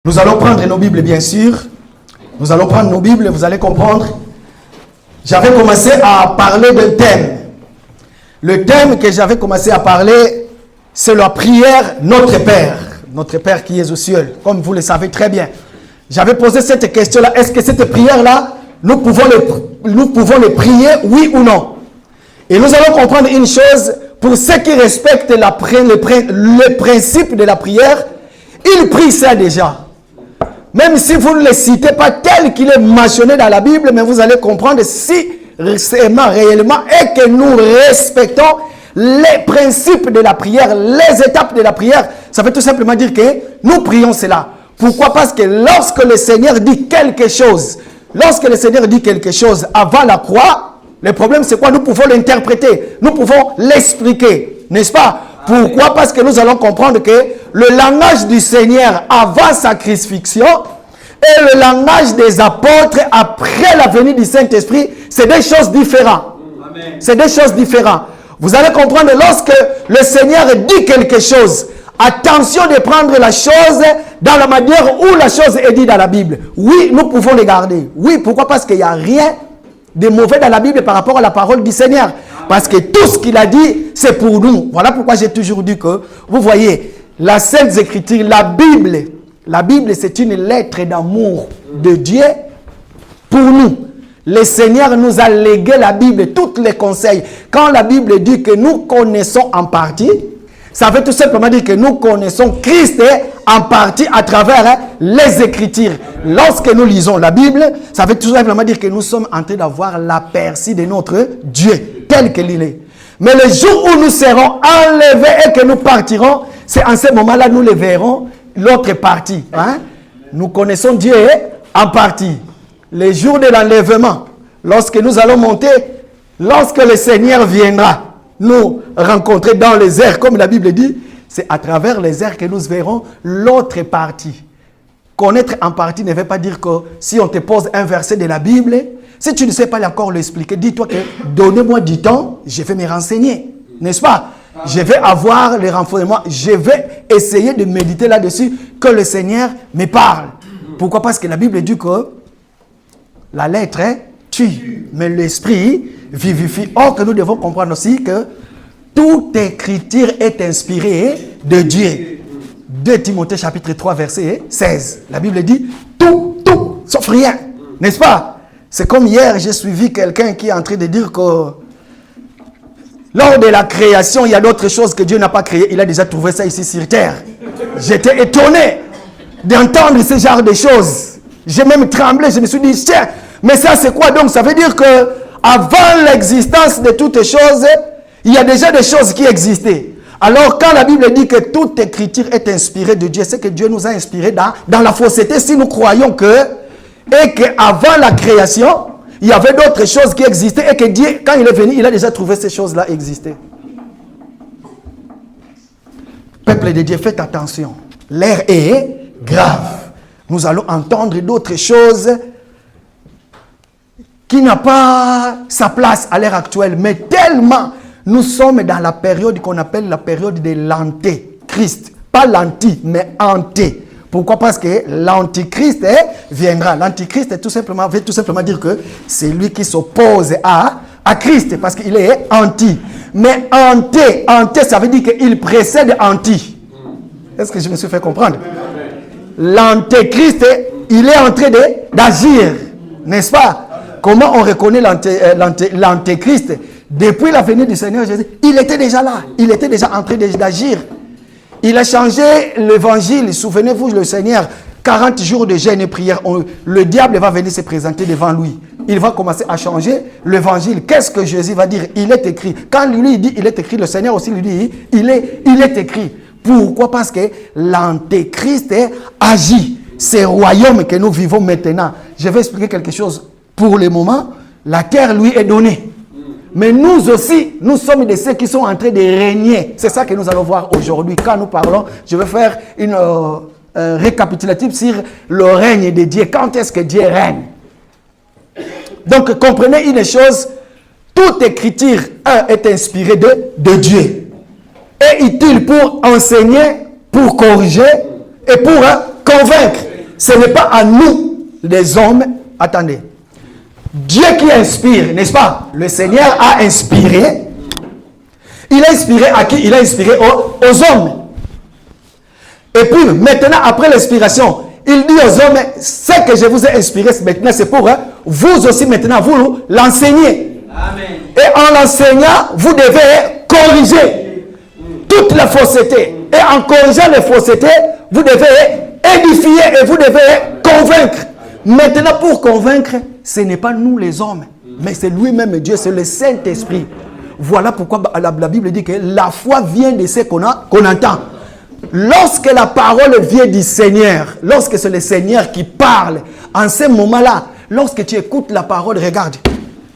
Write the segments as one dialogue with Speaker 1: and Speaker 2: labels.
Speaker 1: Nous allons prendre nos Bibles, bien sûr. Nous allons prendre nos Bibles, vous allez comprendre. J'avais commencé à parler d'un thème. Le thème que j'avais commencé à parler, c'est la prière Notre Père. Notre Père qui est aux cieux, comme vous le savez très bien. J'avais posé cette question-là. Est-ce que cette prière-là, nous pouvons les prier, oui ou non? Et nous allons comprendre une chose. Pour ceux qui respectent le principe de la prière, ils prient ça déjà. Même si vous ne le citez pas tel qu'il est mentionné dans la Bible, mais vous allez comprendre si réellement et que nous respectons les principes de la prière, les étapes de la prière. Ça veut tout simplement dire que nous prions cela. Pourquoi? Parce que lorsque le Seigneur dit quelque chose, avant la croix, le problème c'est quoi? Nous pouvons l'interpréter, nous pouvons l'expliquer, n'est-ce pas? Pourquoi? Parce que nous allons comprendre que le langage du Seigneur avant sa crucifixion et le langage des apôtres après la venue du Saint-Esprit, c'est des choses différentes. C'est des choses différentes. Vous allez comprendre, lorsque le Seigneur dit quelque chose, attention de prendre la chose dans la manière où la chose est dite dans la Bible. Oui, nous pouvons les garder. Oui, pourquoi? Parce qu'il n'y a rien de mauvais dans la Bible par rapport à la parole du Seigneur. Parce que tout ce qu'il a dit, c'est pour nous. Voilà pourquoi j'ai toujours dit que, vous voyez, la Sainte Écriture, la Bible, c'est une lettre d'amour de Dieu pour nous. Le Seigneur nous a légué la Bible, tous les conseils. Quand la Bible dit que nous connaissons en partie, ça veut tout simplement dire que nous connaissons Christ en partie à travers les Écritures. Lorsque nous lisons la Bible, ça veut tout simplement dire que nous sommes en train d'avoir l'aperçu de notre Dieu, tel qu'il est. Mais le jour où nous serons enlevés et que nous partirons, c'est en ce moment-là nous le verrons, l'autre partie. Nous connaissons Dieu en partie. Les jours de l'enlèvement, lorsque nous allons monter, lorsque le Seigneur viendra nous rencontrer dans les airs, comme la Bible dit, c'est à travers les airs que nous verrons l'autre partie. Connaître en partie ne veut pas dire que si on te pose un verset de la Bible, si tu ne sais pas encore l'expliquer, dis-toi que donnez-moi du temps, je vais me renseigner. N'est-ce pas? Je vais avoir les renforcements, je vais essayer de méditer là-dessus, que le Seigneur me parle. Pourquoi? Parce que la Bible dit que la lettre tue, mais l'esprit vivifie. Or que nous devons comprendre aussi que toute écriture est inspirée de Dieu. 2 Timothée chapitre 3 verset 16. La Bible dit tout, sauf rien. N'est-ce pas? C'est comme hier, j'ai suivi quelqu'un qui est en train de dire que lors de la création, il y a d'autres choses que Dieu n'a pas créées. Il a déjà trouvé ça ici sur terre. J'étais étonné d'entendre ce genre de choses. J'ai même tremblé, je me suis dit, tiens, mais ça c'est quoi donc? Ça veut dire que avant l'existence de toutes choses, il y a déjà des choses qui existaient. Alors quand la Bible dit que toute écriture est inspirée de Dieu, c'est que Dieu nous a inspirés dans la fausseté si nous croyons qu'avant la création, il y avait d'autres choses qui existaient et que Dieu, quand il est venu, il a déjà trouvé ces choses-là exister. Peuple de Dieu, faites attention. L'air est grave. Nous allons entendre d'autres choses qui n'ont pas sa place à l'heure actuelle. Mais tellement nous sommes dans la période qu'on appelle la période de l'antéchrist. Pas l'anti, mais anté. Pourquoi? Parce que l'antichrist viendra. L'antichrist veut tout simplement dire que c'est lui qui s'oppose à Christ. Parce qu'il est anti. Mais anté, ça veut dire qu'il précède anti. Est-ce que je me suis fait comprendre? L'antéchrist, il est en train d'agir. N'est-ce pas? Comment on reconnaît l'antéchrist? Depuis la venue du Seigneur Jésus, il était déjà là. Il était déjà en train d'agir. Il a changé l'évangile. Souvenez-vous, le Seigneur, 40 jours de jeûne et prière. Le diable va venir se présenter devant lui. Il va commencer à changer l'évangile. Qu'est-ce que Jésus va dire? Il est écrit. Quand lui dit il est écrit, le Seigneur aussi lui dit il est écrit. Pourquoi? Parce que l'antéchrist agit. C'est le royaume que nous vivons maintenant. Je vais expliquer quelque chose. Pour le moment, la terre lui est donnée. Mais nous aussi, nous sommes de ceux qui sont en train de régner. C'est ça que nous allons voir aujourd'hui. Quand nous parlons, je vais faire une récapitulative sur le règne de Dieu. Quand est-ce que Dieu règne? Donc, comprenez une chose. Toute écriture est inspirée de Dieu. Est utile pour enseigner, pour corriger et pour convaincre. Ce n'est pas à nous, les hommes. Attendez. Dieu qui inspire, n'est-ce pas? Le Seigneur a inspiré. Il a inspiré à qui? Il a inspiré aux hommes. Et puis, maintenant, après l'inspiration, il dit aux hommes, ce que je vous ai inspiré maintenant, c'est pour vous aussi maintenant, vous l'enseignez. Et en l'enseignant, vous devez corriger toute la fausseté. Et en corrigeant les faussetés, vous devez édifier et vous devez convaincre. Maintenant, pour convaincre, ce n'est pas nous les hommes, mais c'est lui-même Dieu, c'est le Saint-Esprit. Voilà pourquoi la Bible dit que la foi vient de ce qu'on entend. Lorsque la parole vient du Seigneur, lorsque c'est le Seigneur qui parle, en ce moment-là, lorsque tu écoutes la parole, regarde.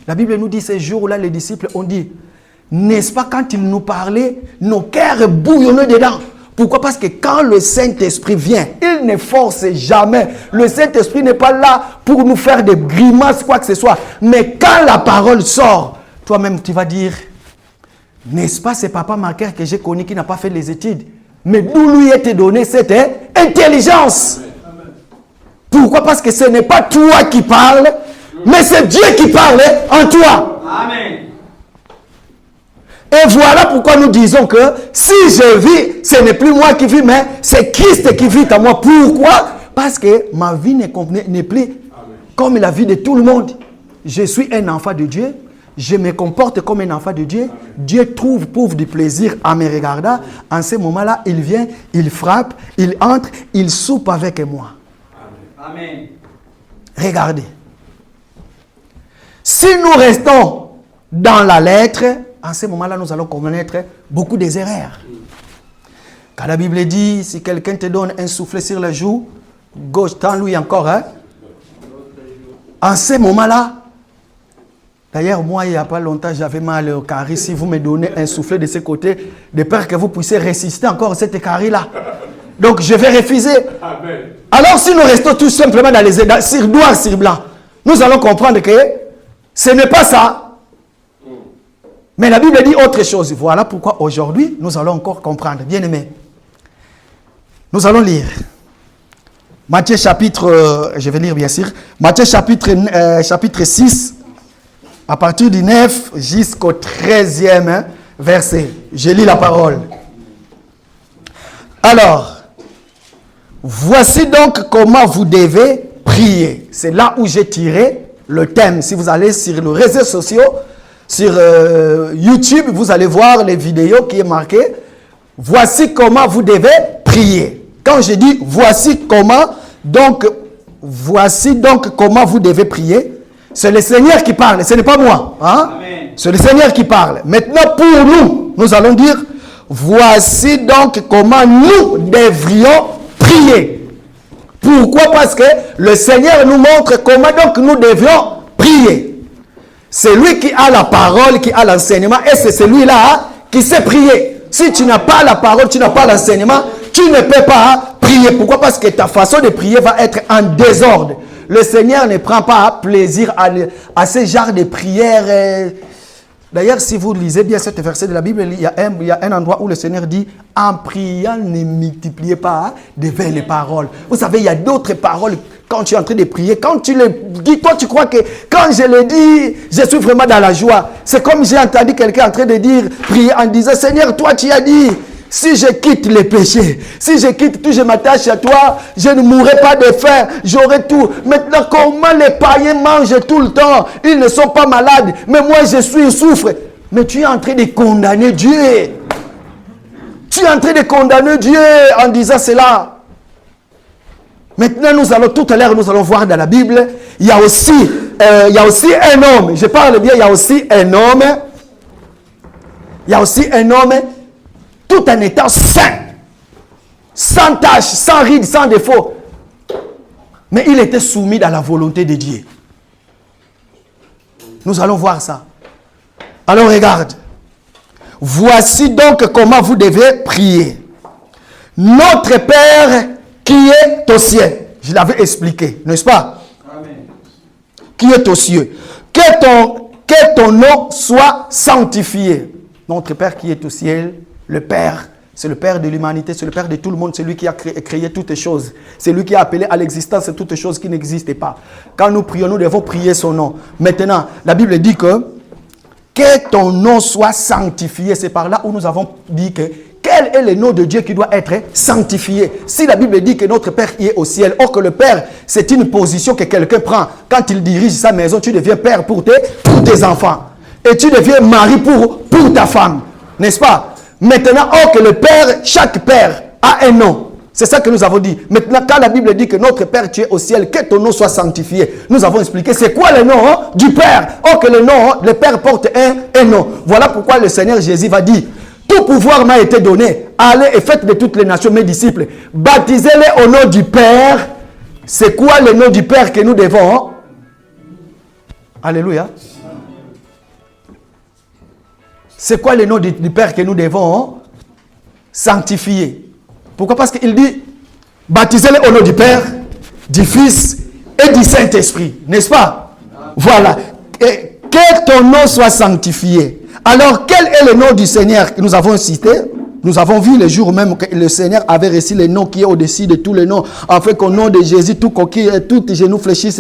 Speaker 1: La Bible nous dit, ces jours-là, les disciples ont dit, n'est-ce pas quand ils nous parlaient, nos cœurs bouillonnaient dedans. Pourquoi? Parce que quand le Saint-Esprit vient, il ne force jamais. Le Saint-Esprit n'est pas là pour nous faire des grimaces, quoi que ce soit. Mais quand la parole sort, toi-même, tu vas dire, n'est-ce pas, c'est Papa Marquer que j'ai connu qui n'a pas fait les études. Mais d'où lui était donné cette intelligence. Pourquoi? Parce que ce n'est pas toi qui parles, mais c'est Dieu qui parle en toi. Amen. Et voilà pourquoi nous disons que si je vis, ce n'est plus moi qui vis, mais c'est Christ qui vit en moi. Pourquoi? Parce que ma vie n'est plus comme la vie de tout le monde. Je suis un enfant de Dieu. Je me comporte comme un enfant de Dieu. Dieu trouve du plaisir en me regardant. En ce moment-là, il vient, il frappe, il entre, il soupe avec moi. Amen. Regardez. Si nous restons dans la lettre, en ce moment-là, nous allons connaître beaucoup des erreurs. Quand la Bible dit, si quelqu'un te donne un soufflet sur la joue, gauche, tends-lui encore. En ce moment-là, d'ailleurs, moi, il n'y a pas longtemps, j'avais mal au carré. Si vous me donnez un soufflet de ce côté, de peur que vous puissiez résister encore à cette carré-là. Donc, je vais refuser. Amen. Alors, si nous restons tout simplement dans les sur noir, sur blanc, nous allons comprendre que ce n'est pas ça. Mais la Bible dit autre chose. Voilà pourquoi aujourd'hui, nous allons encore comprendre. Bien aimé. Nous allons lire. Matthieu chapitre, je vais lire bien sûr. Matthieu chapitre 6, à partir du 9 jusqu'au 13e verset. Je lis la parole. Alors, voici donc comment vous devez prier. C'est là où j'ai tiré le thème. Si vous allez sur les réseaux sociaux, sur YouTube, vous allez voir les vidéos qui est marqué. Voici comment vous devez prier. Quand je dis voici comment, donc comment vous devez prier, c'est le Seigneur qui parle, ce n'est pas moi. Hein? C'est le Seigneur qui parle. Maintenant, pour nous, nous allons dire voici donc comment nous devrions prier. Pourquoi? Parce que le Seigneur nous montre comment donc nous devions prier. C'est lui qui a la parole, qui a l'enseignement, et c'est celui-là qui sait prier. Si tu n'as pas la parole, tu n'as pas l'enseignement, tu ne peux pas prier. Pourquoi? Parce que ta façon de prier va être en désordre. Le Seigneur ne prend pas plaisir à ce genre de prière. D'ailleurs, si vous lisez bien cet verset de la Bible, il y a un endroit où le Seigneur dit « En priant, ne multipliez pas de vaines paroles. » Vous savez, il y a d'autres paroles quand tu es en train de prier. Quand tu le dis, toi, tu crois que quand je le dis, je suis vraiment dans la joie. C'est comme j'ai entendu quelqu'un en train de dire, prier en disant « Seigneur, toi, tu as dit, si je quitte les péchés, si je quitte tout, je m'attache à toi, je ne mourrai pas de faim, j'aurai tout. Maintenant, comment les païens mangent tout le temps? Ils ne sont pas malades, mais moi, je souffre. » Mais tu es en train de condamner Dieu. Tu es en train de condamner Dieu en disant cela. Maintenant, tout à l'heure, nous allons voir dans la Bible, il y a aussi un homme, je parle bien, il y a aussi un homme, tout en étant saint, sans tache, sans ride, sans défaut. Mais il était soumis à la volonté de Dieu. Nous allons voir ça. Alors regarde. Voici donc comment vous devez prier. Notre Père qui est aux cieux. Je l'avais expliqué, n'est-ce pas? Amen. Qui est aux cieux. Que ton nom soit sanctifié. Notre Père qui est au ciel, le Père C'est le Père de l'humanité, c'est le Père de tout le monde, c'est lui qui a créé toutes choses. C'est lui qui a appelé à l'existence toutes choses qui n'existaient pas. Quand nous prions, nous devons prier son nom. Maintenant, la Bible dit que ton nom soit sanctifié. C'est par là où nous avons dit que quel est le nom de Dieu qui doit être sanctifié. Si la Bible dit que notre Père y est au ciel, or que le Père, c'est une position que quelqu'un prend. Quand il dirige sa maison, tu deviens Père pour tes enfants. Et tu deviens mari pour ta femme. N'est-ce pas? Maintenant, or que le Père, chaque Père a un nom. C'est ça que nous avons dit. Maintenant, quand la Bible dit que notre Père, tu es au ciel, que ton nom soit sanctifié, nous avons expliqué c'est quoi le nom du Père. Or que le Père porte un nom. Voilà pourquoi le Seigneur Jésus va dire, tout pouvoir m'a été donné. Allez et faites de toutes les nations mes disciples. Baptisez-les au nom du Père. C'est quoi le nom du Père que nous devons? Alléluia. C'est quoi le nom du Père que nous devons sanctifier? Pourquoi? Parce qu'il dit, baptisez-les au nom du Père, du Fils et du Saint-Esprit. N'est-ce pas? Voilà. Et que ton nom soit sanctifié. Alors, quel est le nom du Seigneur que nous avons cité? Nous avons vu le jour même que le Seigneur avait reçu le nom qui est au-dessus de tous les noms, afin qu'au nom de Jésus, tout genou fléchisse.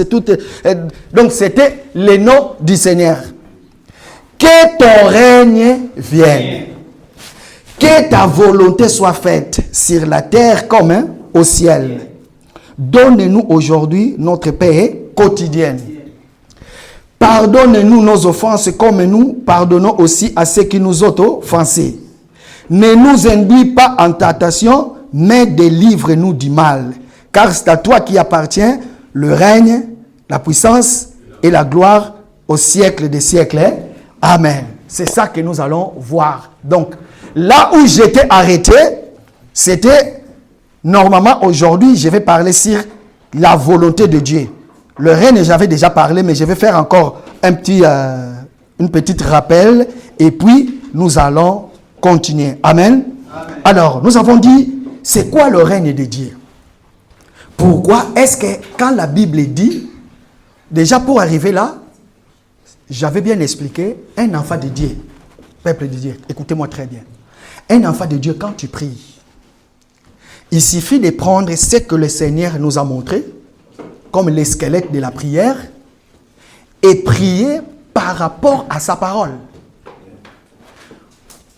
Speaker 1: Donc, c'était le nom du Seigneur. Que ton règne vienne. Que ta volonté soit faite sur la terre comme au ciel. Donne-nous aujourd'hui notre paix quotidienne. Pardonne-nous nos offenses comme nous pardonnons aussi à ceux qui nous ont offensés. Ne nous induis pas en tentation, mais délivre-nous du mal. Car c'est à toi qui appartient le règne, la puissance et la gloire au siècle des siècles. Amen. C'est ça que nous allons voir. Donc, là où j'étais arrêté, c'était, normalement aujourd'hui, je vais parler sur la volonté de Dieu. Le règne, j'avais déjà parlé, mais je vais faire encore une petite rappel, et puis nous allons continuer. Amen. Amen. Alors, nous avons dit, c'est quoi le règne de Dieu? Pourquoi est-ce que quand la Bible dit, déjà pour arriver là, j'avais bien expliqué, un enfant de Dieu, peuple de Dieu, écoutez-moi très bien. Un enfant de Dieu, quand tu pries, il suffit de prendre ce que le Seigneur nous a montré, comme les squelettes de la prière, et prier par rapport à sa parole.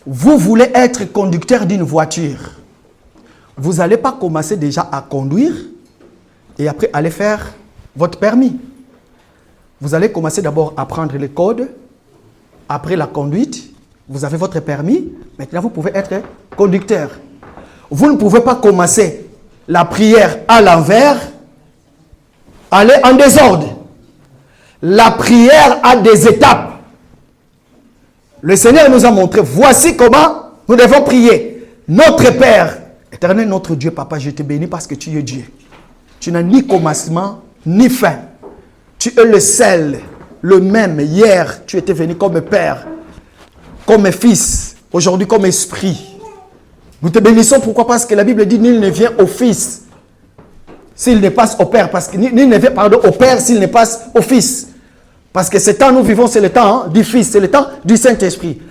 Speaker 1: Vous voulez être conducteur d'une voiture. Vous n'allez pas commencer déjà à conduire et après aller faire votre permis. Vous allez commencer d'abord à prendre les codes. Après la conduite, vous avez votre permis. Maintenant, vous pouvez être conducteur. Vous ne pouvez pas commencer la prière à l'envers, aller en désordre. La prière a des étapes. Le Seigneur nous a montré, voici comment nous devons prier. Notre Père, éternel notre Dieu, Papa, je te bénis parce que tu es Dieu. Tu n'as ni commencement, ni fin. Tu es le seul, le même. Hier, tu étais venu comme Père, comme Fils, aujourd'hui comme Esprit. Nous te bénissons, pourquoi? Parce que la Bible dit, nul ne vient au Fils s'il ne passe au Père. Parce que nul ne vient au Père s'il ne passe au Fils. Parce que ce temps nous vivons, c'est le temps du Fils, c'est le temps du Saint-Esprit.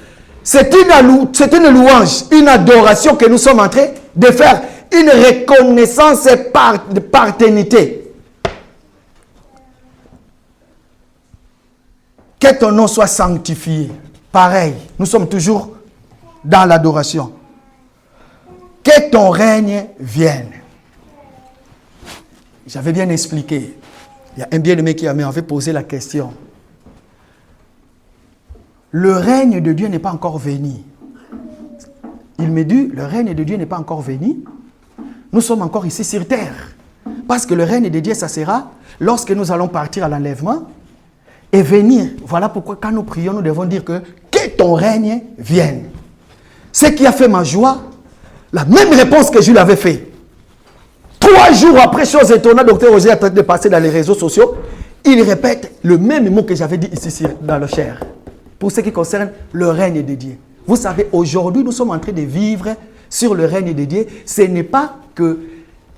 Speaker 1: C'est une louange, une adoration que nous sommes en train de faire. Une reconnaissance de paternité. Que ton nom soit sanctifié. Pareil, nous sommes toujours dans l'adoration. Que ton règne vienne. J'avais bien expliqué. Il y a un bien-aimé qui m'avait posé la question. Le règne de Dieu n'est pas encore venu. Il me dit, le règne de Dieu n'est pas encore venu. Nous sommes encore ici sur terre. Parce que le règne de Dieu, ça sera lorsque nous allons partir à l'enlèvement et venir. Voilà pourquoi quand nous prions, nous devons dire que ton règne vienne. Ce qui a fait ma joie, la même réponse que je lui avais fait. 3 jours après, chose étonnante, Dr Roger est en train de passer dans les réseaux sociaux, il répète le même mot que j'avais dit ici dans le chair. Pour ce qui concerne le règne de Dieu. Vous savez, aujourd'hui, nous sommes en train de vivre sur le règne de Dieu. Ce n'est pas que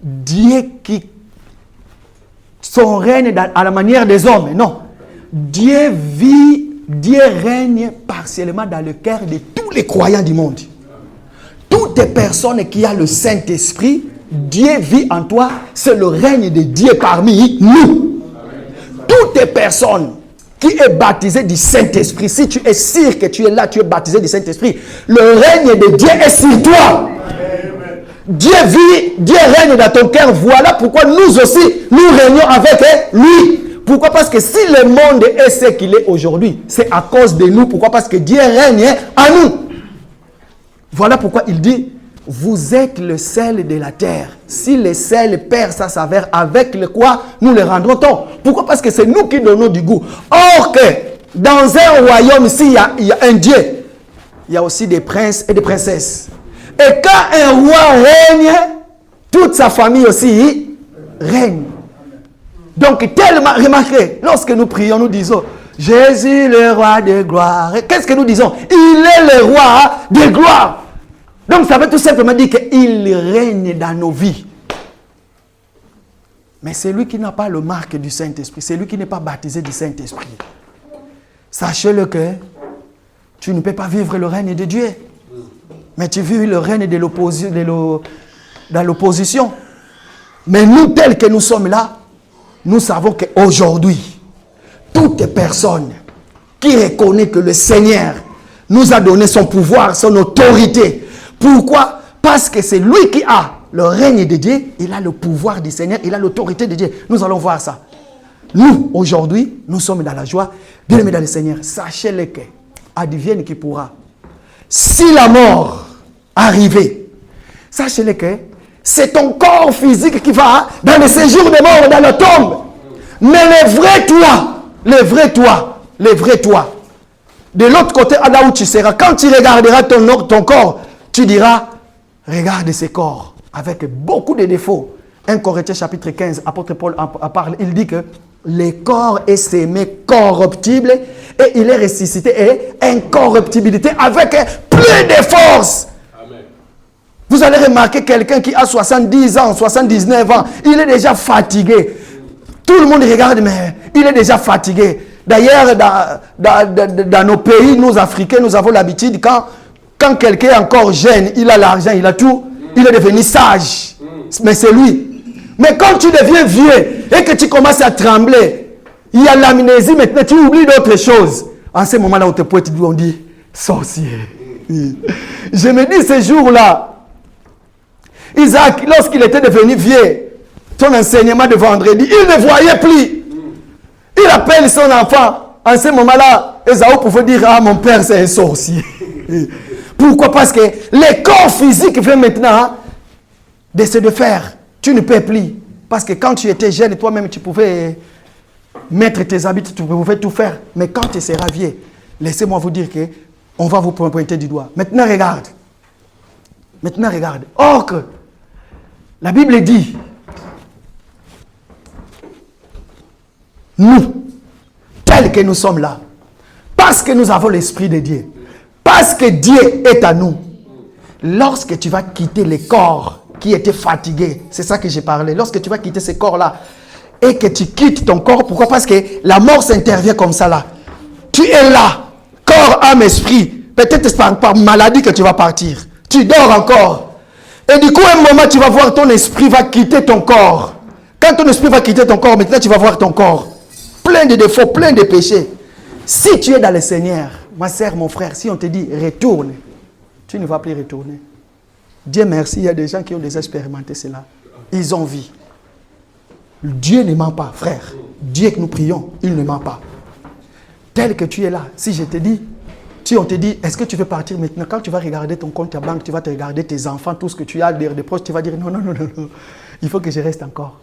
Speaker 1: Dieu qui son règne à la manière des hommes. Non. Dieu vit, Dieu règne partiellement dans le cœur de tous les croyants du monde. Tout Toutes les personnes qui ont le Saint-Esprit, Dieu vit en toi, c'est le règne de Dieu parmi nous. Toutes les personnes qui est baptisé du Saint-Esprit, si tu es sûr que tu es là, tu es baptisé du Saint-Esprit, le règne de Dieu est sur toi. Dieu vit, Dieu règne dans ton cœur. Voilà pourquoi nous aussi, nous régnons avec lui. Pourquoi? Parce que si le monde est ce qu'il est aujourd'hui, c'est à cause de nous. Pourquoi? Parce que Dieu règne en nous. Voilà pourquoi il dit, vous êtes le sel de la terre. Si le sel perd sa saveur, avec le quoi nous le rendrons tort. Pourquoi? Parce que c'est nous qui donnons du goût. Or que dans un royaume, s'il y a un Dieu, il y a aussi des princes et des princesses. Et quand un roi règne, toute sa famille aussi règne. Donc, tellement, remarquez, lorsque nous prions, nous disons, Jésus le roi de gloire. Qu'est-ce que nous disons? Il est le roi de gloire. Donc, ça veut tout simplement dire qu'il règne dans nos vies. Mais c'est lui qui n'a pas le marque du Saint-Esprit. C'est lui qui n'est pas baptisé du Saint-Esprit. Sachez-le que tu ne peux pas vivre le règne de Dieu. Mais tu vis le règne de dans l'opposition. Mais nous, tels que nous sommes là, nous savons qu'aujourd'hui, toute personne qui reconnaît que le Seigneur nous a donné son pouvoir, son autorité. Pourquoi? Parce que c'est lui qui a le règne de Dieu, il a le pouvoir du Seigneur, il a l'autorité de Dieu. Nous allons voir ça. Nous, aujourd'hui, nous sommes dans la joie, bien-aimés dans le Seigneur. Sachez-le que, advienne qui pourra. Si la mort arrivait, sachez-le que c'est ton corps physique qui va dans le séjour des morts, dans la tombe. Mais le vrai toi, de l'autre côté, là où tu seras, quand tu regarderas ton corps, tu diras, regarde ce corps, avec beaucoup de défauts. 1 Corinthiens chapitre 15, apôtre Paul en parle, il dit que le corps est sémé corruptible et il est ressuscité et incorruptibilité avec plein de force. Amen. Vous allez remarquer quelqu'un qui a 70 ans, 79 ans, il est déjà fatigué. Tout le monde regarde, mais il est déjà fatigué. D'ailleurs, dans nos pays, nous Africains, nous avons l'habitude, quand quelqu'un est encore jeune, il a l'argent, il a tout, il est devenu sage. Mais c'est lui. Mais quand tu deviens vieux et que tu commences à trembler, il y a l'amnésie, maintenant tu oublies d'autres choses. En ce moment-là, on te pointe, on dit, sorcier. Je me dis, ce jour-là, Isaac, lorsqu'il était devenu vieux, son enseignement de vendredi, il ne voyait plus. Il appelle son enfant. En ce moment-là, Esaü pouvait dire, ah, mon père, c'est un sorcier. Pourquoi? Parce que le corps physique vient maintenant de se défaire. Tu ne peux plus. Parce que quand tu étais jeune, toi-même, tu pouvais mettre tes habits, tu pouvais tout faire. Mais quand tu seras vieux, laissez-moi vous dire qu'on va vous pointer du doigt. Maintenant, regarde. Or que la Bible dit, nous, tels que nous sommes là, parce que nous avons l'Esprit de Dieu, parce que Dieu est à nous, lorsque tu vas quitter le corps qui était fatigué, c'est ça que j'ai parlé, lorsque tu vas quitter ce corps-là, et que tu quittes ton corps, pourquoi? Parce que la mort s'intervient comme ça là. Tu es là, corps, âme, esprit, peut-être par maladie que tu vas partir, tu dors encore, et du coup à un moment tu vas voir ton esprit va quitter ton corps. Quand ton esprit va quitter ton corps, maintenant tu vas voir ton corps plein de défauts, plein de péchés. Si tu es dans le Seigneur, ma sœur, mon frère, si on te dit retourne, tu ne vas plus retourner. Dieu merci, il y a des gens qui ont déjà expérimenté cela. Ils ont vu. Dieu ne ment pas, frère. Dieu que nous prions, il ne ment pas. Tel que tu es là, si je te dis, si on te dit, est-ce que tu veux partir maintenant? Quand tu vas regarder ton compte à banque, tu vas te regarder tes enfants, tout ce que tu as, des proches, tu vas dire non, il faut que je reste encore.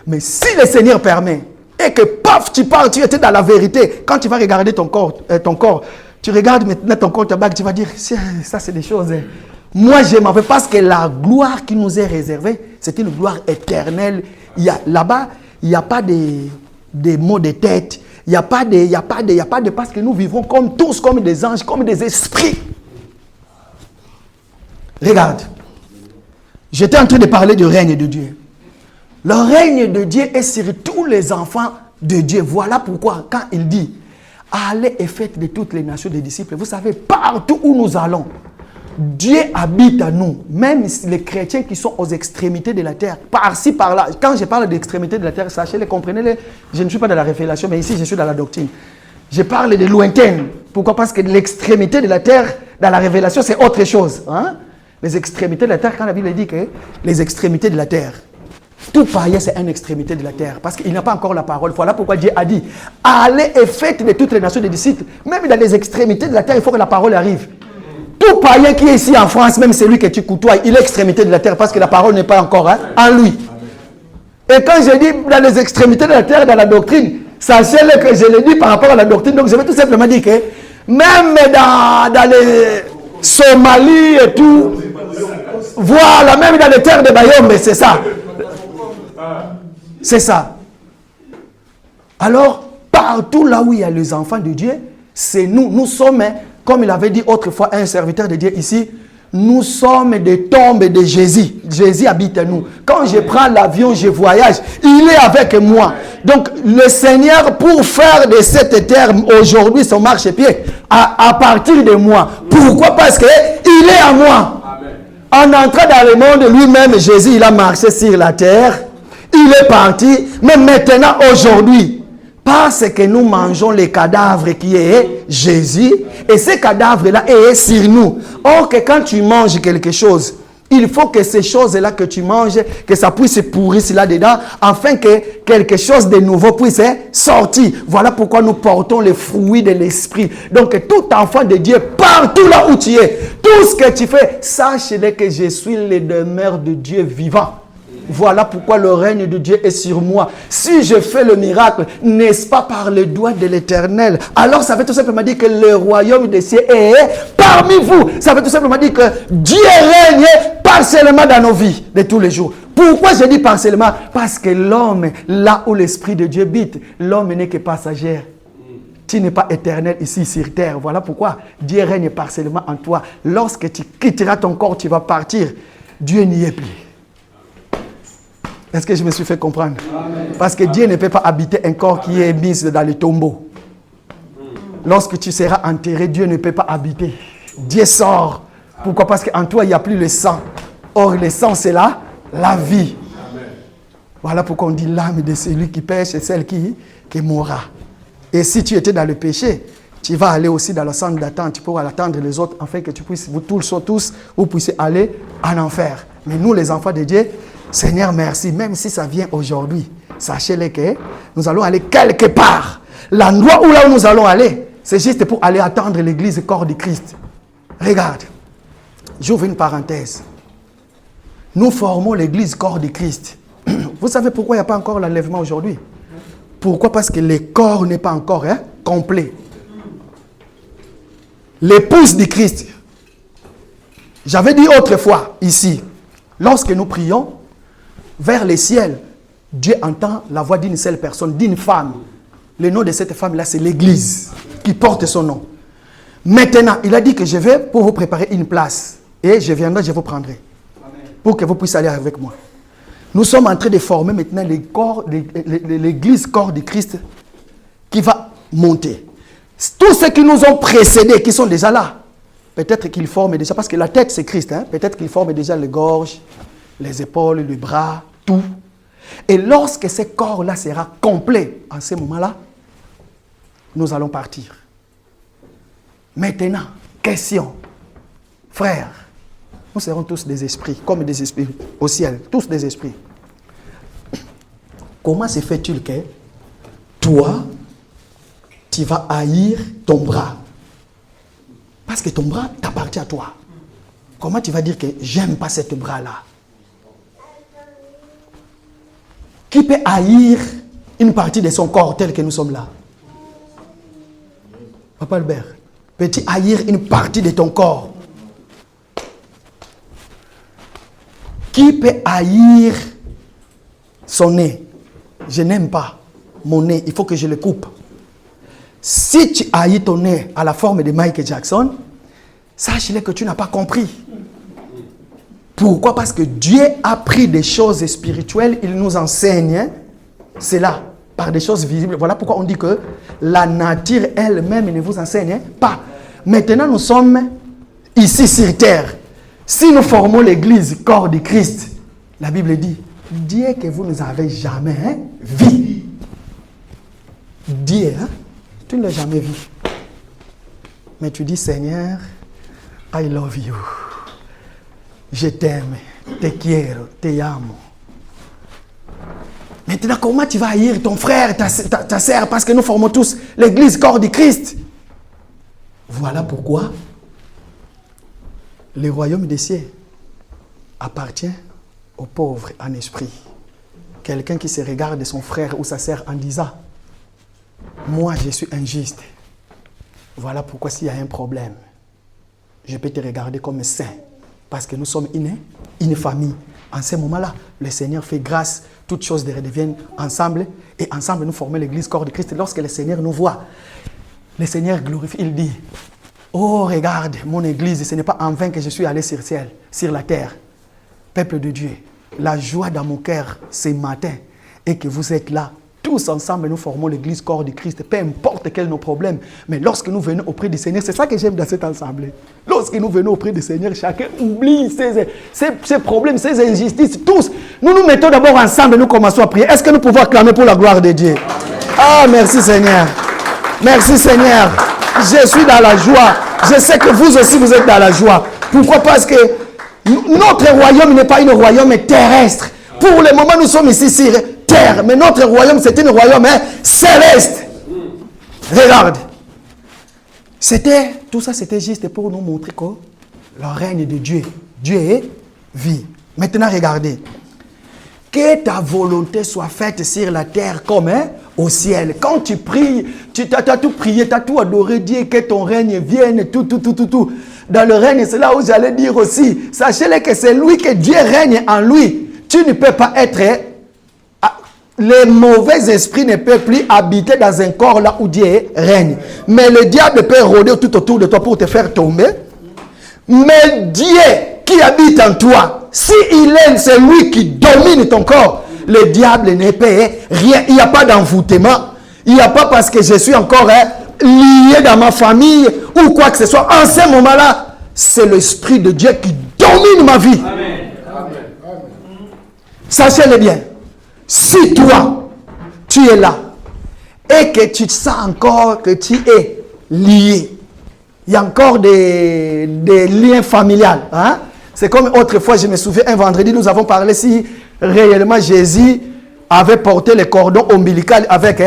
Speaker 1: Mais si le Seigneur permet, et que paf, tu pars, tu étais dans la vérité. Quand tu vas regarder ton corps, tu regardes maintenant ton compte à banque, tu vas dire, ça c'est des choses. Moi je m'en vais parce que la gloire qui nous est réservée, c'est une gloire éternelle. Là-bas, il n'y a pas des maux de tête. Il n'y a pas de parce que nous vivons comme tous, comme des anges, comme des esprits. Regarde. J'étais en train de parler du règne de Dieu. Le règne de Dieu est sur tous les enfants de Dieu. Voilà pourquoi, quand il dit, allez et faites de toutes les nations des disciples, vous savez, partout où nous allons, Dieu habite à nous. Même les chrétiens qui sont aux extrémités de la terre, par-ci, par-là. Quand je parle d'extrémités de la terre, sachez-les, comprenez-les. Je ne suis pas dans la révélation, mais ici, je suis dans la doctrine. Je parle de lointaines. Pourquoi? Parce que l'extrémité de la terre, dans la révélation, c'est autre chose. Hein? Les extrémités de la terre, quand la Bible dit que les extrémités de la terre, tout païen, c'est une extrémité de la terre. Parce qu'il n'a pas encore la parole. Voilà pourquoi Dieu a dit, allez et faites de toutes les nations des disciples. Même dans les extrémités de la terre, il faut que la parole arrive. Tout païen qui est ici en France, même celui que tu côtoies, il est extrémité de la terre parce que la parole n'est pas encore en lui. Et quand je dis dans les extrémités de la terre, dans la doctrine, sachez-le que je le dis par rapport à la doctrine. Donc je vais tout simplement dire que même dans les Somalie et tout, voilà, même dans les terres de Bayombe, c'est ça. C'est ça. Alors, partout là où il y a les enfants de Dieu, c'est nous. Nous sommes, comme il avait dit autrefois un serviteur de Dieu ici, nous sommes des tombes de Jésus. Jésus habite en nous. Quand je prends l'avion, je voyage, il est avec moi. Donc, le Seigneur, pour faire de cette terre aujourd'hui son marchepied, à partir de moi. Pourquoi? Parce qu'il est à moi. En entrant dans le monde, lui-même, Jésus, il a marché sur la terre. Il est parti. Mais maintenant, aujourd'hui, parce que nous mangeons les cadavres qui est Jésus, et ces cadavres-là est sur nous. Or que quand tu manges quelque chose, il faut que ces choses-là que tu manges, que ça puisse pourrir là-dedans, afin que quelque chose de nouveau puisse sortir. Voilà pourquoi nous portons les fruits de l'esprit. Donc tout enfant de Dieu, partout là où tu es, tout ce que tu fais, sache-le que je suis le demeure de Dieu vivant. Voilà pourquoi le règne de Dieu est sur moi. Si je fais le miracle, n'est-ce pas par le doigt de l'Éternel? Alors ça veut tout simplement dire que le royaume des cieux est parmi vous. Ça veut tout simplement dire que Dieu règne partiellement dans nos vies de tous les jours. Pourquoi je dis partiellement? Parce que l'homme, là où l'Esprit de Dieu habite, l'homme n'est que passager. Tu n'es pas éternel ici sur terre. Voilà pourquoi Dieu règne partiellement en toi. Lorsque tu quitteras ton corps, tu vas partir. Dieu n'y est plus. Est-ce que je me suis fait comprendre? Amen. Parce que Dieu ne peut pas habiter un corps qui est mis dans les tombeaux. Lorsque tu seras enterré, Dieu ne peut pas habiter. Dieu sort. Pourquoi? Parce qu'en toi, il n'y a plus le sang. Or, le sang, c'est là, la vie. Amen. Voilà pourquoi on dit l'âme de celui qui pêche et celle qui mourra. Et si tu étais dans le péché, tu vas aller aussi dans le centre d'attente. Tu pourras attendre les autres afin que tu puisses, vous tous, vous puissiez aller en enfer. Mais nous, les enfants de Dieu, Seigneur, merci. Même si ça vient aujourd'hui, sachez-le que nous allons aller quelque part. L'endroit où là où nous allons aller, c'est juste pour aller attendre l'église corps de Christ. Regarde, j'ouvre une parenthèse. Nous formons l'église corps de Christ. Vous savez pourquoi il n'y a pas encore l'enlèvement aujourd'hui? Pourquoi? Parce que le corps n'est pas encore complet. L'épouse de Christ. J'avais dit autrefois ici, lorsque nous prions vers les ciels, Dieu entend la voix d'une seule personne, d'une femme. Le nom de cette femme-là, c'est l'église qui porte son nom. Maintenant, il a dit que je vais pour vous préparer une place. Et je viendrai, je vous prendrai. Amen. Pour que vous puissiez aller avec moi. Nous sommes en train de former maintenant l'église corps de Christ qui va monter. Tous ceux qui nous ont précédés, qui sont déjà là, peut-être qu'ils forment déjà, parce que la tête c'est Christ, peut-être qu'ils forment déjà les gorges, les épaules, les bras, tout. Et lorsque ce corps-là sera complet, en ce moment-là, nous allons partir. Maintenant, question. Frères, nous serons tous des esprits, comme des esprits au ciel, tous des esprits. Comment se fait-il que toi, tu vas haïr ton bras? Parce que ton bras t'appartient à toi. Comment tu vas dire que j'aime pas ce bras-là? Qui peut haïr une partie de son corps tel que nous sommes là? Papa Albert, peux-tu haïr une partie de ton corps? Qui peut haïr son nez? Je n'aime pas mon nez, il faut que je le coupe. Si tu haïs ton nez à la forme de Michael Jackson, sache-le que tu n'as pas compris. Pourquoi? Parce que Dieu a pris des choses spirituelles, il nous enseigne cela par des choses visibles. Voilà pourquoi on dit que la nature elle-même ne vous enseigne pas. Maintenant nous sommes ici sur terre, si nous formons l'église, corps de Christ, la Bible dit, Dieu que vous ne avez jamais vu. Dieu, tu ne l'as jamais vu. Mais tu dis, Seigneur, I love you. Je t'aime, te quiero, te amo. Maintenant, comment tu vas haïr ton frère, ta sœur, parce que nous formons tous l'église, corps de Christ. Voilà pourquoi le royaume des cieux appartient aux pauvres en esprit. Quelqu'un qui se regarde de son frère ou sa sœur en disant, moi je suis injuste. Voilà pourquoi s'il y a un problème, je peux te regarder comme saint. Parce que nous sommes une famille. En ce moment-là, le Seigneur fait grâce, toutes choses redeviennent ensemble. Et ensemble, nous formons l'église corps de Christ. Lorsque le Seigneur nous voit, le Seigneur glorifie, il dit, oh, regarde mon église, ce n'est pas en vain que je suis allé sur ciel, sur la terre. Peuple de Dieu, la joie dans mon cœur ce matin est que vous êtes là. Tous ensemble, nous formons l'église corps de Christ, peu importe quels nos problèmes. Mais lorsque nous venons auprès du Seigneur, c'est ça que j'aime dans cet ensemble. Lorsque nous venons auprès du Seigneur, chacun oublie ses problèmes, ses injustices, tous. Nous nous mettons d'abord ensemble et nous commençons à prier. Est-ce que nous pouvons acclamer pour la gloire de Dieu? Ah, merci Seigneur. Merci Seigneur. Je suis dans la joie. Je sais que vous aussi, vous êtes dans la joie. Pourquoi? Parce que notre royaume n'est pas un royaume terrestre. Pour le moment, nous sommes ici sur terre. Mais notre royaume, c'est un royaume céleste. Regarde. Tout ça, c'était juste pour nous montrer que le règne de Dieu, Dieu est vie. Maintenant, regardez. Que ta volonté soit faite sur la terre comme au ciel. Quand tu pries, tu as tout prié, tu as tout adoré, Dieu, que ton règne vienne, tout. Dans le règne, c'est là où j'allais dire aussi, sachez-le que c'est lui que Dieu règne en lui. Tu ne peux pas être... Les mauvais esprits ne peuvent plus habiter dans un corps là où Dieu règne. Mais le diable peut rôder tout autour de toi pour te faire tomber. Mais Dieu qui habite en toi, s'il est celui qui domine ton corps, le diable ne peut rien. Il n'y a pas d'envoûtement. Il n'y a pas parce que je suis encore lié dans ma famille ou quoi que ce soit. En ce moment-là, c'est l'Esprit de Dieu qui domine ma vie. Amen. Sachez-le bien. Si toi, tu es là et que tu sens encore que tu es lié, il y a encore des liens familiales. Hein? C'est comme autrefois, je me souviens, un vendredi, nous avons parlé si réellement Jésus avait porté le cordon ombilical avec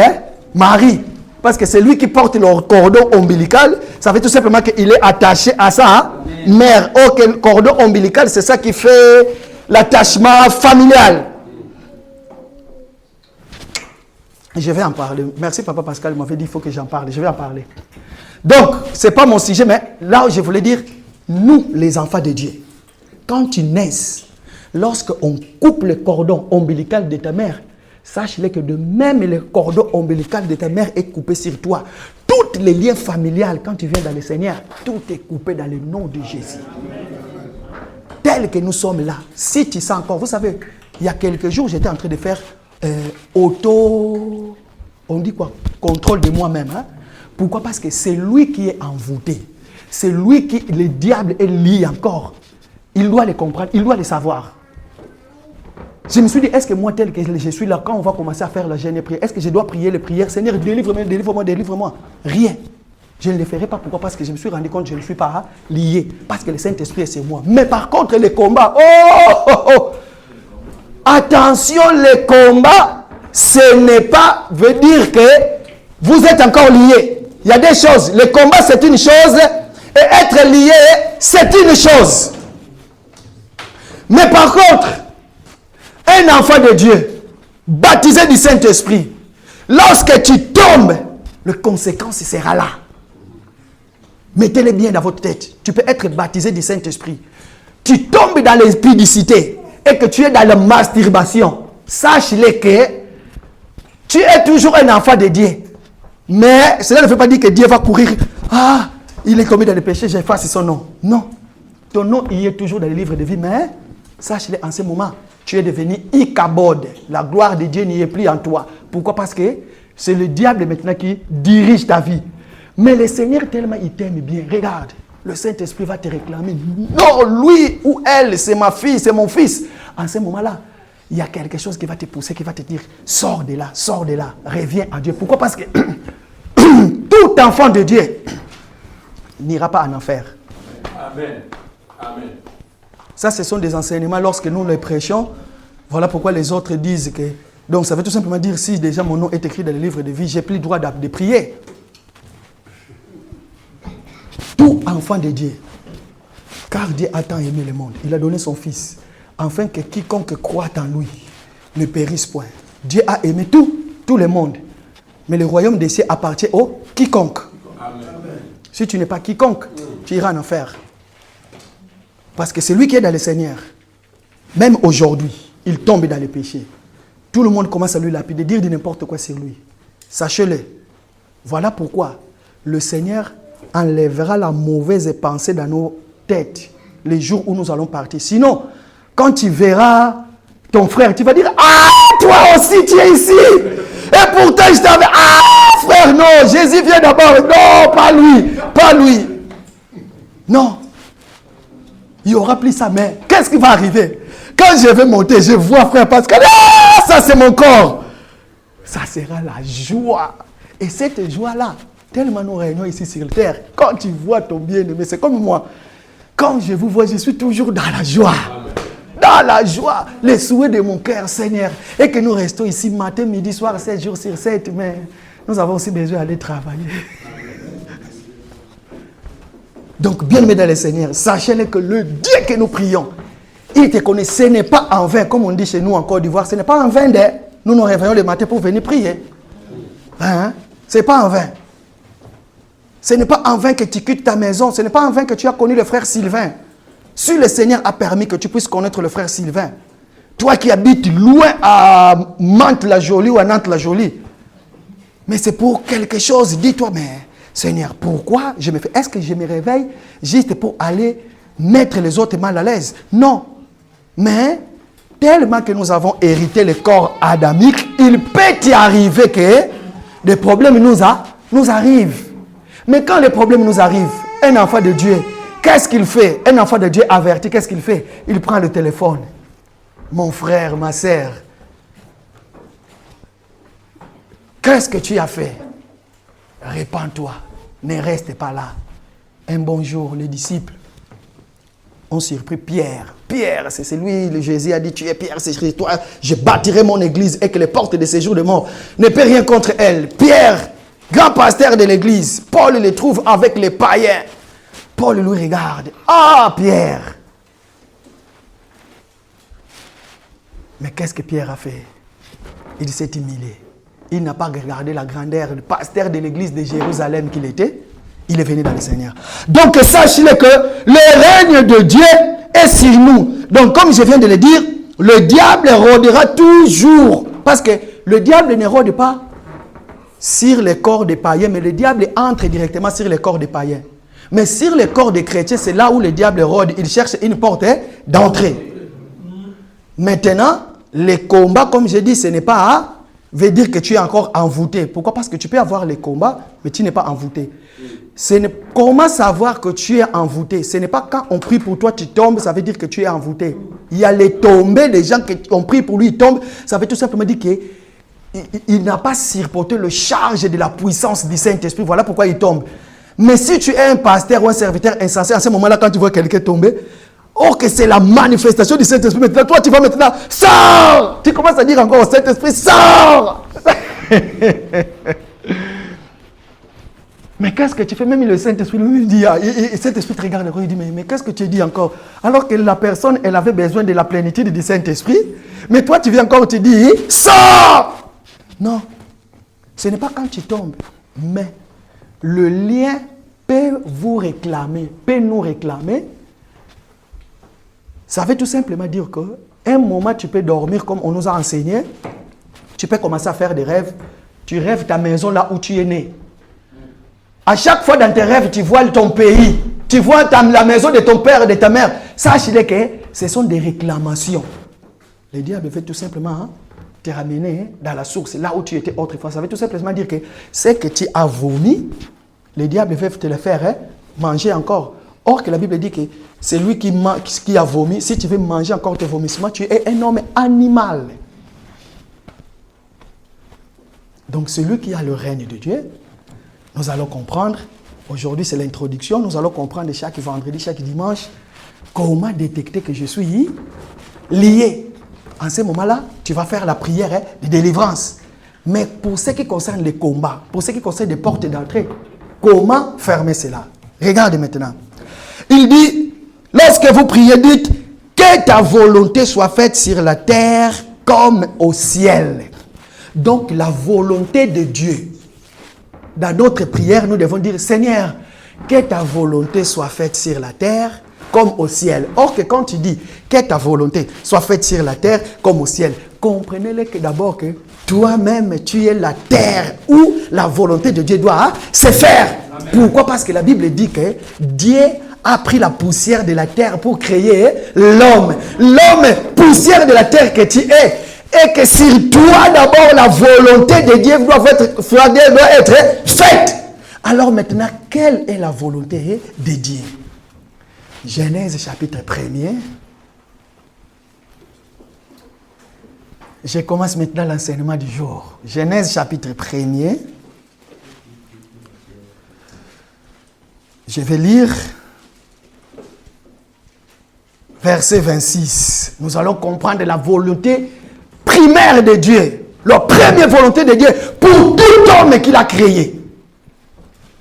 Speaker 1: Marie. Parce que c'est lui qui porte le cordon ombilical, ça fait tout simplement qu'il est attaché à sa mère. Ok, le cordon ombilical, c'est ça qui fait l'attachement familial. Je vais en parler. Merci Papa Pascal, il m'avait dit qu'il faut que j'en parle. Je vais en parler. Donc, ce n'est pas mon sujet, mais là où je voulais dire, nous, les enfants de Dieu, quand tu naisses, lorsqu'on coupe le cordon ombilical de ta mère, sache-le que de même le cordon ombilical de ta mère est coupé sur toi. Tous les liens familiales, quand tu viens dans le Seigneur, tout est coupé dans le nom de Jésus. Tel que nous sommes là, si tu sens encore, vous savez, il y a quelques jours, j'étais en train de faire on dit quoi? Contrôle de moi-même. Hein? Pourquoi? Parce que c'est lui qui est envoûté. C'est lui qui, le diable est lié encore. Il doit le comprendre, il doit le savoir. Je me suis dit, est-ce que moi tel que je suis là, quand on va commencer à faire la jeûne et prière, est-ce que je dois prier les prières? Seigneur, délivre-moi, délivre-moi, délivre-moi. Rien. Je ne le ferai pas. Pourquoi? Parce que je me suis rendu compte que je ne suis pas lié. Parce que le Saint-Esprit est sur moi. Mais par contre, les combats, attention, les combats, ce n'est pas, veut dire que vous êtes encore liés. Il y a des choses. Le combat, c'est une chose. Et être lié, c'est une chose. Mais par contre, un enfant de Dieu, baptisé du Saint-Esprit, lorsque tu tombes, la conséquence sera là. Mettez-le bien dans votre tête. Tu peux être baptisé du Saint-Esprit. Tu tombes dans l'impudicité et que tu es dans la masturbation. Sache-le que tu es toujours un enfant de Dieu. Mais cela ne veut pas dire que Dieu va courir. Ah, il est commis dans le péché, j'efface son nom. Non. Ton nom, il est toujours dans le livre de vie. Mais sache-le, en ce moment, tu es devenu Ichabod. La gloire de Dieu n'y est plus en toi. Pourquoi? Parce que c'est le diable maintenant qui dirige ta vie. Mais le Seigneur, tellement il t'aime bien. Regarde, le Saint-Esprit va te réclamer. Non, lui ou elle, c'est ma fille, c'est mon fils. En ce moment-là, il y a quelque chose qui va te pousser, qui va te dire, sors de là, reviens à Dieu. Pourquoi? Parce que tout enfant de Dieu n'ira pas en enfer.
Speaker 2: Amen. Amen.
Speaker 1: Ça, ce sont des enseignements lorsque nous les prêchons. Voilà pourquoi les autres disent que... Donc, ça veut tout simplement dire, si déjà mon nom est écrit dans le livre de vie, j'ai plus le droit de prier. Tout enfant de Dieu, car Dieu a tant aimé le monde, il a donné son Fils, afin que quiconque croit en lui ne périsse point. Dieu a aimé tout le monde, mais le royaume des cieux appartient au quiconque.
Speaker 2: Amen.
Speaker 1: Si tu n'es pas quiconque, tu iras en enfer. Parce que celui qui est dans le Seigneur, même aujourd'hui, il tombe dans les péchés. Tout le monde commence à lui lapider, dire de n'importe quoi sur lui. Sachez-le. Voilà pourquoi le Seigneur enlèvera la mauvaise pensée dans nos têtes les jours où nous allons partir. Sinon, quand tu verras ton frère, tu vas dire, ah, toi aussi tu es ici. Et pourtant je t'avais, ah, frère, non, Jésus vient d'abord. Non, pas lui. Non. Il n'y aura plus ça, mais qu'est-ce qui va arriver? Quand je vais monter, je vois frère Pascal, ah, ça c'est mon corps. Ça sera la joie. Et cette joie-là, tellement nous réunions ici sur la terre, quand tu vois ton bien-aimé, c'est comme moi. Quand je vous vois, je suis toujours dans la joie. Amen. Dans la joie, les souhaits de mon cœur, Seigneur. Et que nous restons ici matin, midi, soir, 7 jours sur 7, mais nous avons aussi besoin d'aller travailler. Donc, bien-aimés dans le Seigneur, sachez que le Dieu que nous prions, il te connaît. Ce n'est pas en vain, comme on dit chez nous en Côte d'Ivoire, ce n'est pas en vain. Nous nous réveillons le matin pour venir prier. Hein? Ce n'est pas en vain. Ce n'est pas en vain que tu quittes ta maison. Ce n'est pas en vain que tu as connu le frère Sylvain. Si le Seigneur a permis que tu puisses connaître le frère Sylvain, toi qui habites loin à Mantes-la-Jolie ou à Nantes-la-Jolie, mais c'est pour quelque chose. Dis-toi, mais Seigneur, pourquoi je me fais? Est-ce que je me réveille juste pour aller mettre les autres mal à l'aise? Non. Mais tellement que nous avons hérité le corps adamique, il peut y arriver que des problèmes nous arrivent. Mais quand les problèmes nous arrivent, un enfant de Dieu, qu'est-ce qu'il fait? Un enfant de Dieu averti, qu'est-ce qu'il fait? Il prend le téléphone. Mon frère, ma sœur, qu'est-ce que tu as fait? Répands-toi, ne reste pas là. Un bon jour, les disciples ont surpris Pierre. Pierre, c'est celui, le Jésus a dit, tu es Pierre, c'est toi, je bâtirai mon église et que les portes de séjour de mort ne peut rien contre elle. Pierre, grand pasteur de l'église, Paul le trouve avec les païens. Paul lui regarde. Ah, Pierre! Mais qu'est-ce que Pierre a fait? Il s'est humilié. Il n'a pas regardé la grandeur du pasteur de l'église de Jérusalem qu'il était. Il est venu dans le Seigneur. Donc, sachez-le que le règne de Dieu est sur nous. Donc, comme je viens de le dire, le diable rôdera toujours. Parce que le diable ne rôde pas sur les corps des païens, mais le diable entre directement sur les corps des païens. Mais sur les corps des chrétiens, c'est là où le diable rôde. Il cherche une porte d'entrée. Maintenant, les combats, comme je dis, ce n'est pas veut dire que tu es encore envoûté. Pourquoi? Parce que tu peux avoir les combats, mais tu n'es pas envoûté. Comment savoir que tu es envoûté? Ce n'est pas quand on prie pour toi, tu tombes, ça veut dire que tu es envoûté. Il y a les tombées, les gens qui ont prié pour lui, ils tombent. Ça veut tout simplement dire qu'il n'a pas supporté le charge de la puissance du Saint-Esprit. Voilà pourquoi il tombe. Mais si tu es un pasteur ou un serviteur insensé, en ce moment-là, quand tu vois quelqu'un tomber, oh que c'est la manifestation du Saint-Esprit. Maintenant, toi, tu vas maintenant, sors! Tu commences à dire encore au Saint-Esprit, sors! Mais qu'est-ce que tu fais? Même le Saint-Esprit lui dit, et Saint-Esprit te regarde, il dit, mais qu'est-ce que tu dis encore? Alors que la personne, elle avait besoin de la plénitude du Saint-Esprit, mais toi, tu viens encore, tu dis, sors! Non, ce n'est pas quand tu tombes, mais le lien peut vous réclamer, peut nous réclamer. Ça veut tout simplement dire qu'un moment, tu peux dormir comme on nous a enseigné. Tu peux commencer à faire des rêves. Tu rêves ta maison là où tu es né. À chaque fois dans tes rêves, tu vois ton pays. Tu vois la maison de ton père et de ta mère. Sache-le que ce sont des réclamations. Le diable veut tout simplement te ramener dans la source, là où tu étais autrefois. Ça veut tout simplement dire que ce que tu as vomi, le diable veut te le faire manger encore. Or que la Bible dit que c'est lui qui a vomi. Si tu veux manger encore tes vomissements, tu es un homme animal. Donc celui qui a le règne de Dieu, nous allons comprendre, aujourd'hui c'est l'introduction, nous allons comprendre chaque vendredi, chaque dimanche, comment détecter que je suis lié. En ce moment-là, tu vas faire la prière de délivrance. Mais pour ce qui concerne les combats, pour ce qui concerne les portes d'entrée, comment fermer cela? Regardez maintenant. Il dit, lorsque vous priez, dites, que ta volonté soit faite sur la terre comme au ciel. Donc la volonté de Dieu. Dans notre prière, nous devons dire, Seigneur, que ta volonté soit faite sur la terre comme au ciel. Or que quand tu dis que ta volonté soit faite sur la terre comme au ciel, comprenez-le que d'abord que toi-même tu es la terre où la volonté de Dieu doit se faire. Amen. Pourquoi? Parce que la Bible dit que Dieu a pris la poussière de la terre pour créer l'homme. L'homme, poussière de la terre que tu es. Et que sur toi d'abord la volonté de Dieu doit être faite. Alors maintenant, quelle est la volonté de Dieu? Genèse chapitre 1er. Je commence maintenant l'enseignement du jour. Genèse chapitre 1er. Je vais lire verset 26. Nous allons comprendre la volonté primaire de Dieu. La première volonté de Dieu pour tout homme qu'il a créé.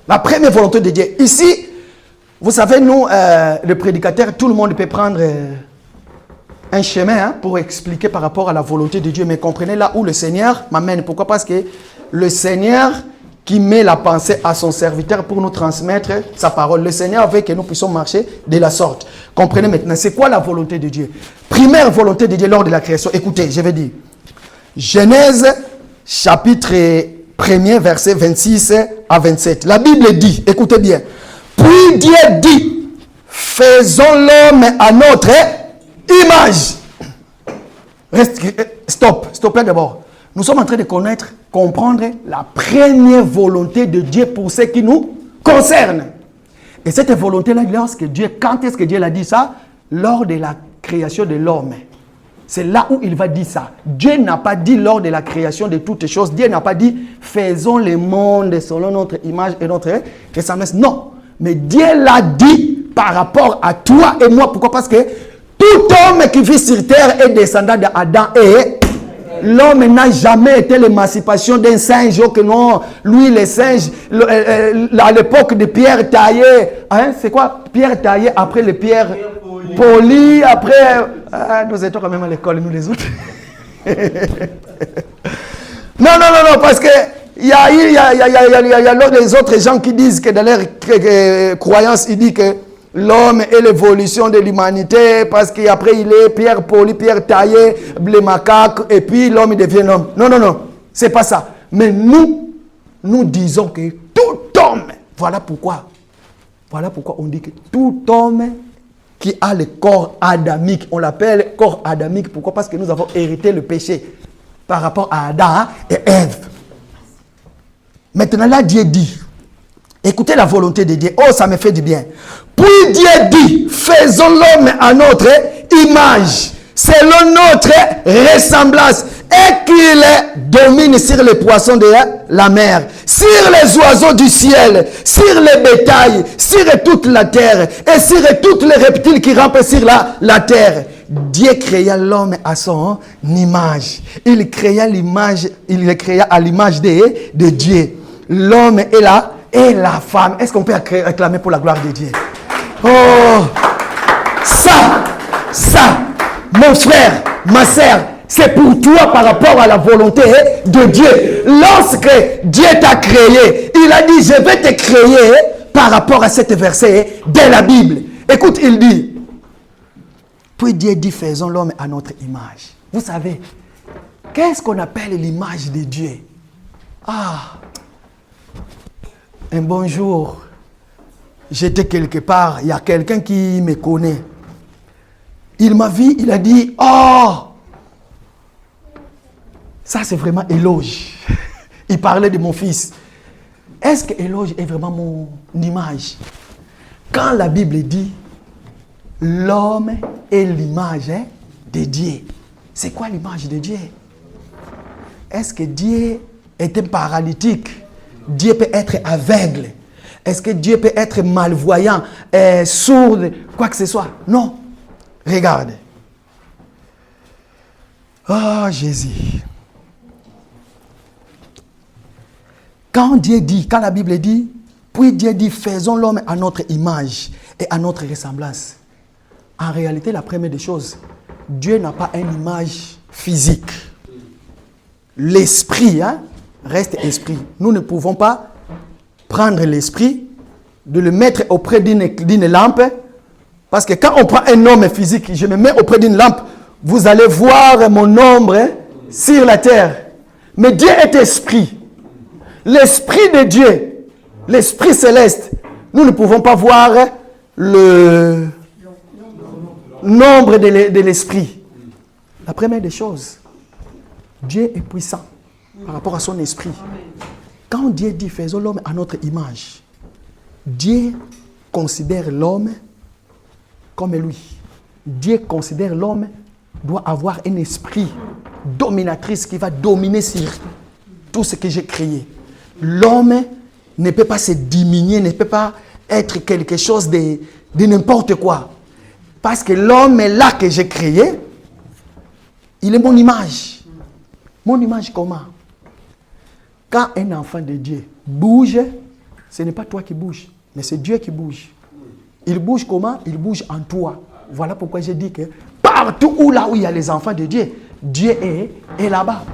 Speaker 1: La première volonté de Dieu. Ici, vous savez, nous, le prédicateur, tout le monde peut prendre un chemin pour expliquer par rapport à la volonté de Dieu. Mais comprenez là où le Seigneur m'amène. Pourquoi? Parce que le Seigneur qui met la pensée à son serviteur pour nous transmettre sa parole. Le Seigneur veut que nous puissions marcher de la sorte. Comprenez maintenant, c'est quoi la volonté de Dieu? Première volonté de Dieu lors de la création. Écoutez, je vais dire. Genèse chapitre 1er, verset 26 à 27. La Bible dit, écoutez bien. Puis Dieu dit, faisons l'homme à notre image. Stop là d'abord. Nous sommes en train de comprendre la première volonté de Dieu pour ce qui nous concerne. Et cette volonté-là, quand est-ce que Dieu l'a dit ça? Lors de la création de l'homme. C'est là où il va dire ça. Dieu n'a pas dit lors de la création de toutes choses. Dieu n'a pas dit faisons le monde selon notre image et notre ressemblance. Non. Mais Dieu l'a dit par rapport à toi et moi. Pourquoi? Parce que tout homme qui vit sur terre est descendant d'Adam et l'homme n'a jamais été l'émancipation d'un singe. Que non, lui, les singes, à l'époque de pierre taillée, hein, c'est quoi? Pierre taillée, après les pierres polies, après... nous étions quand même à l'école, nous les autres. Non, parce que il y a les autres gens qui disent que dans leur croyance, ils disent que l'homme est l'évolution de l'humanité parce qu'après il est pierre polie, pierre taillée, les macaques, et puis l'homme devient l'homme. Non, c'est pas ça. Mais nous disons que tout homme, voilà pourquoi on dit que tout homme qui a le corps adamique, on l'appelle corps adamique. Pourquoi? Parce que nous avons hérité le péché par rapport à Adam et Ève. Maintenant là, Dieu dit, écoutez la volonté de Dieu. Oh, ça me fait du bien. Puis Dieu dit, faisons l'homme à notre image, selon notre ressemblance, et qu'il domine sur les poissons de la mer, sur les oiseaux du ciel, sur les bétails, sur toute la terre, et sur tous les reptiles qui rampent sur la terre. Dieu créa l'homme à son image. Il créa à l'image de Dieu. L'homme est là. Et la femme, est-ce qu'on peut acclamer pour la gloire de Dieu? Oh, ça, mon frère, ma sœur, c'est pour toi par rapport à la volonté de Dieu. Lorsque Dieu t'a créé, il a dit, je vais te créer par rapport à cet verset de la Bible. Écoute, il dit, puis Dieu dit, faisons l'homme à notre image. Vous savez, qu'est-ce qu'on appelle l'image de Dieu? Un bonjour, j'étais quelque part, il y a quelqu'un qui me connaît. Il m'a vu, il a dit, oh, ça c'est vraiment éloge. Il parlait de mon fils. Est-ce que éloge est vraiment mon image? Quand la Bible dit l'homme est l'image de Dieu, c'est quoi l'image de Dieu? Est-ce que Dieu est un paralytique? Dieu peut être aveugle? Est-ce que Dieu peut être malvoyant, sourd, quoi que ce soit? Non. Regarde. Oh Jésus. Quand Dieu dit, quand la Bible dit, puis Dieu dit, faisons l'homme à notre image et à notre ressemblance. En réalité, la première des choses, Dieu n'a pas une image physique. L'esprit, reste esprit. Nous ne pouvons pas prendre l'esprit, de le mettre auprès d'une lampe, parce que quand on prend un homme physique, je me mets auprès d'une lampe, vous allez voir mon ombre sur la terre. Mais Dieu est esprit. L'esprit de Dieu, l'esprit céleste, nous ne pouvons pas voir le nombre de l'esprit. La première des choses, Dieu est puissant par rapport à son esprit. Quand Dieu dit faisons l'homme à notre image, Dieu considère l'homme comme lui. Dieu considère l'homme doit avoir un esprit dominatrice qui va dominer sur tout ce que j'ai créé. L'homme ne peut pas se diminuer, ne peut pas être quelque chose de n'importe quoi. Parce que l'homme est là que j'ai créé, il est mon image. Mon image comment? Quand un enfant de Dieu bouge, ce n'est pas toi qui bouges, mais c'est Dieu qui bouge. Il bouge comment? Il bouge en toi. Voilà pourquoi j'ai dit que partout où il y a les enfants de Dieu, Dieu est là-bas.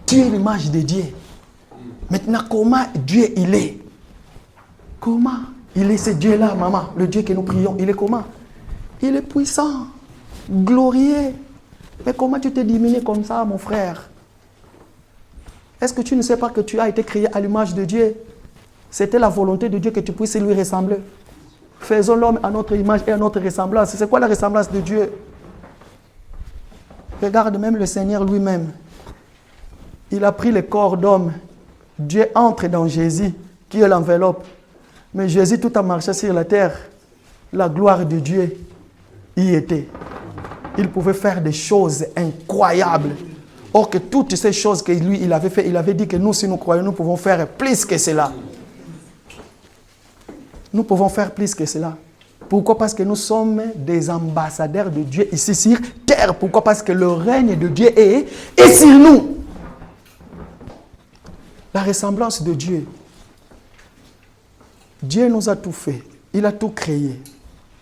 Speaker 1: Tu es l'image de Dieu. Maintenant, comment Dieu il est? Comment il est ce Dieu-là, maman? Le Dieu que nous prions, il est comment? Il est puissant, glorieux. Mais comment tu te diminues comme ça, mon frère? Est-ce que tu ne sais pas que tu as été créé à l'image de Dieu? C'était la volonté de Dieu que tu puisses lui ressembler. Faisons l'homme à notre image et à notre ressemblance. C'est quoi la ressemblance de Dieu? Regarde même le Seigneur lui-même. Il a pris le corps d'homme. Dieu entre dans Jésus, qui est l'enveloppe. Mais Jésus, tout en marchant sur la terre, la gloire de Dieu y était. Il pouvait faire des choses incroyables. Or que toutes ces choses que lui, il avait fait, il avait dit que nous, si nous croyons, nous pouvons faire plus que cela. Nous pouvons faire plus que cela. Pourquoi? Parce que nous sommes des ambassadeurs de Dieu ici sur terre. Pourquoi? Parce que le règne de Dieu est sur nous. La ressemblance de Dieu. Dieu nous a tout fait. Il a tout créé.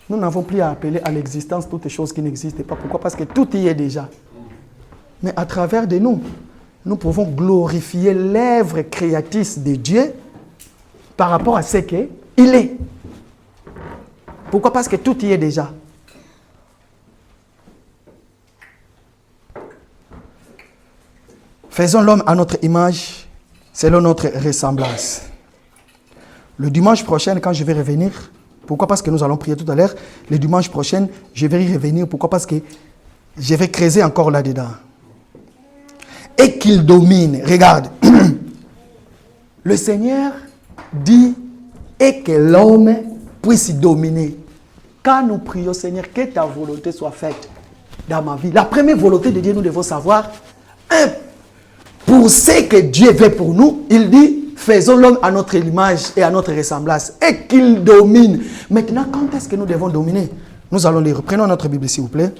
Speaker 1: Nous n'avons plus à appeler à l'existence toutes les choses qui n'existent pas. Pourquoi? Parce que tout y est déjà. Mais à travers de nous, nous pouvons glorifier l'œuvre créatrice de Dieu par rapport à ce qu'il est. Pourquoi? Parce que tout y est déjà. Faisons l'homme à notre image, selon notre ressemblance. Le dimanche prochain, quand je vais revenir, pourquoi? Parce que nous allons prier tout à l'heure. Le dimanche prochain, je vais y revenir. Pourquoi? Parce que je vais creuser encore là-dedans. Et qu'il domine. Regarde. Le Seigneur dit et que l'homme puisse dominer. Quand nous prions, Seigneur, que ta volonté soit faite dans ma vie. La première volonté de Dieu, nous devons savoir, pour ce que Dieu veut pour nous, il dit, faisons l'homme à notre image et à notre ressemblance, et qu'il domine. Maintenant, quand est-ce que nous devons dominer? Nous allons lire. Prenons notre Bible, s'il vous plaît.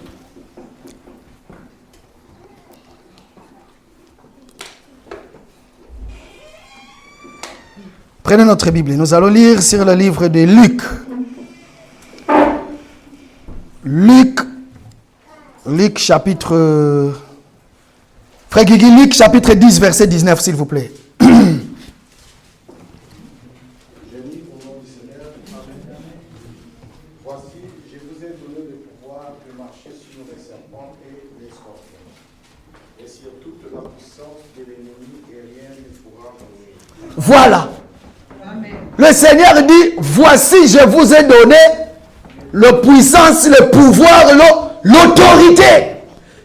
Speaker 1: Prenez notre Bible. Nous allons lire sur le livre de Luc. Luc chapitre... Frère Guigui, Luc chapitre 10, verset 19, s'il vous plaît. Voilà. Amen. Le Seigneur dit, voici, je vous ai donné la puissance, le pouvoir, l'autorité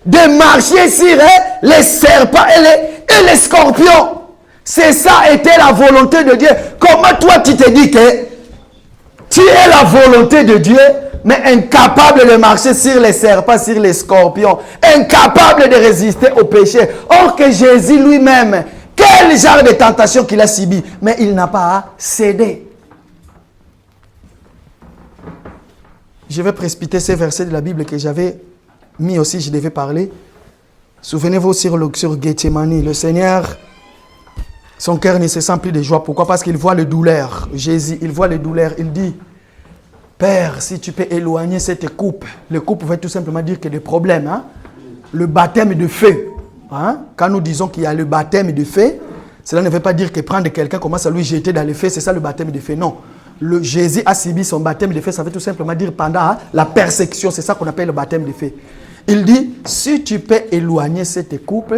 Speaker 1: de marcher sur les serpents et les scorpions. C'est ça était la volonté de Dieu. Comment toi tu te dis que Tu es la volonté de Dieu, mais incapable de marcher sur les serpents, sur les scorpions, incapable de résister au péché. Or que Jésus lui-même, quel genre de tentation qu'il a subi, mais il n'a pas cédé. Je vais précipiter ces versets de la Bible que j'avais mis aussi, je devais parler. Souvenez-vous sur Gethsemane, le Seigneur, son cœur ne se sent plus de joie. Pourquoi? Parce qu'il voit les douleurs. Jésus, il voit les douleurs. Il dit, Père, si tu peux éloigner cette coupe. Le coupe veut tout simplement dire qu'il y a des problèmes. Hein? Le baptême de feu. Hein? Quand nous disons qu'il y a le baptême de feu, cela ne veut pas dire que prendre quelqu'un commence à lui jeter dans le feu. C'est ça le baptême de feu. Non. Jésus a subi son baptême de feu. Ça veut tout simplement dire pendant la persécution. C'est ça qu'on appelle le baptême de feu. Il dit, si tu peux éloigner cette coupe,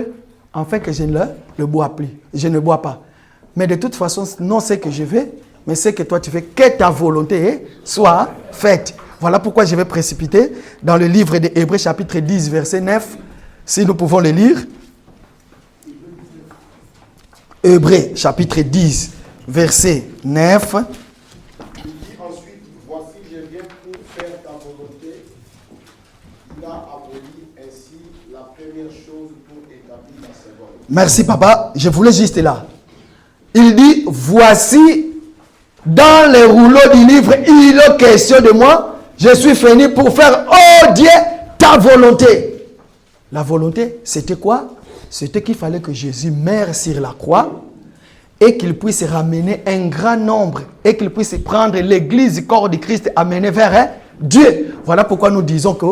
Speaker 1: afin que je ne le bois plus. Je ne bois pas. Mais de toute façon, non c'est que je vais, mais c'est que toi tu fais, que ta volonté soit faite. Voilà pourquoi je vais précipiter dans le livre des Hébreux chapitre 10 verset 9, si nous pouvons le lire. Hébreux chapitre 10 verset 9.
Speaker 3: Il dit ensuite, voici je viens pour faire ta volonté. Il a aboli ainsi la première chose pour établir la seconde.
Speaker 1: Merci papa, je voulais juste là. Il dit, voici, dans les rouleaux du livre, il est question de moi. Je suis venu pour faire, oh Dieu, ta volonté. La volonté, c'était quoi? C'était qu'il fallait que Jésus meure sur la croix et qu'il puisse ramener un grand nombre et qu'il puisse prendre l'église du corps de Christ et amener vers Dieu. Voilà pourquoi nous disons que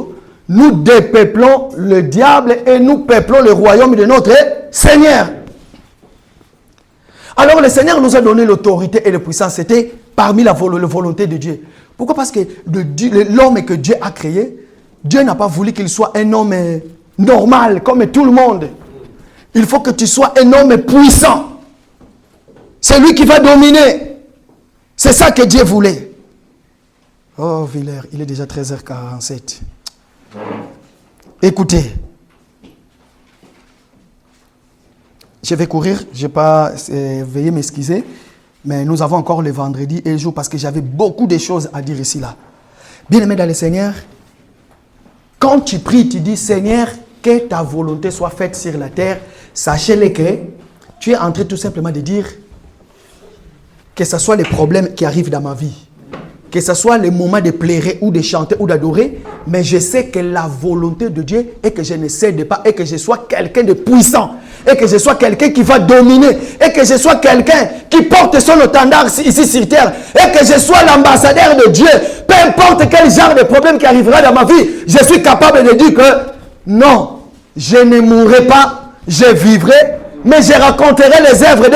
Speaker 1: nous dépeuplons le diable et nous peuplons le royaume de notre Seigneur. Alors le Seigneur nous a donné l'autorité et la puissance. C'était parmi la volonté de Dieu. Pourquoi? Parce que l'homme que Dieu a créé, Dieu n'a pas voulu qu'il soit un homme normal comme tout le monde. Il faut que tu sois un homme puissant. C'est lui qui va dominer. C'est ça que Dieu voulait. Oh Villers, il est déjà 13h47. Écoutez. Je vais courir, je n'ai pas veuillez m'excuser, mais nous avons encore le vendredi et le jour parce que j'avais beaucoup de choses à dire ici là. Bien-aimé dans le Seigneur, quand tu pries, tu dis Seigneur, que ta volonté soit faite sur la terre, sachez-le que tu es en train tout simplement de dire que ce soit les problèmes qui arrivent dans ma vie, que ce soit les moments de pleurer ou de chanter ou d'adorer, mais je sais que la volonté de Dieu est que je ne cède pas et que je sois quelqu'un de puissant et que je sois quelqu'un qui va dominer et que je sois quelqu'un qui porte son étendard ici sur terre et que je sois l'ambassadeur de Dieu. Peu importe quel genre de problème qui arrivera dans ma vie, je suis capable de dire que non, je ne mourrai pas, je vivrai, mais je raconterai les œuvres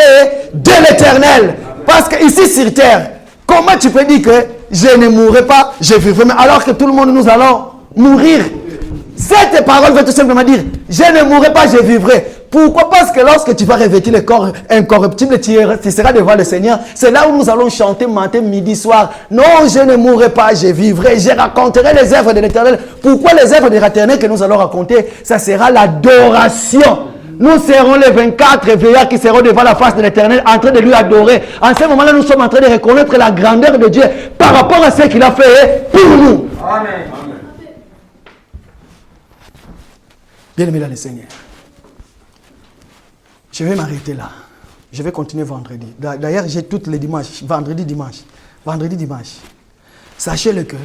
Speaker 1: de l'Éternel. Parce qu'ici sur terre, comment tu peux dire que je ne mourrai pas, je vivrai, mais alors que tout le monde nous allons mourir? Cette parole veut tout simplement dire, je ne mourrai pas, je vivrai. Pourquoi? Parce que lorsque tu vas revêtir le corps incorruptible, tu seras devant le Seigneur. C'est là où nous allons chanter matin, midi, soir. Non, je ne mourrai pas, je vivrai. Je raconterai les œuvres de l'Éternel. Pourquoi les œuvres de l'Éternel que nous allons raconter? Ça sera l'adoration. Nous serons les 24 veillards qui seront devant la face de l'Éternel en train de lui adorer. En ce moment-là, nous sommes en train de reconnaître la grandeur de Dieu par rapport à ce qu'il a fait pour nous.
Speaker 2: Amen.
Speaker 1: Bien-aimé dans le Seigneur, je vais m'arrêter là. Je vais continuer vendredi. D'ailleurs, j'ai tous les dimanches. Vendredi, dimanche. Vendredi, dimanche. Sachez-le que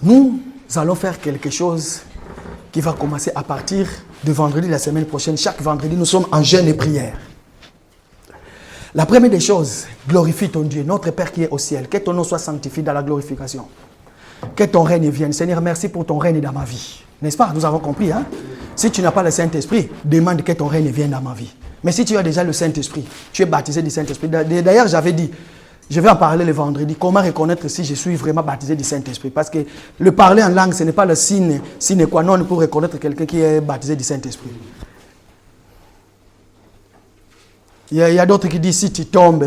Speaker 1: nous allons faire quelque chose qui va commencer à partir de vendredi la semaine prochaine. Chaque vendredi, nous sommes en jeûne et prière. La première des choses, glorifie ton Dieu, notre Père qui est au ciel. Que ton nom soit sanctifié dans la glorification. Que ton règne vienne. Seigneur, merci pour ton règne dans ma vie. N'est-ce pas? Nous avons compris. Hein? Si tu n'as pas le Saint-Esprit, demande que ton règne vienne dans ma vie. Mais si tu as déjà le Saint-Esprit, tu es baptisé du Saint-Esprit. D'ailleurs, j'avais dit, je vais en parler le vendredi, comment reconnaître si je suis vraiment baptisé du Saint-Esprit. Parce que le parler en langue, ce n'est pas le signe qua non pour reconnaître quelqu'un qui est baptisé du Saint-Esprit. Il y a d'autres qui disent, si tu tombes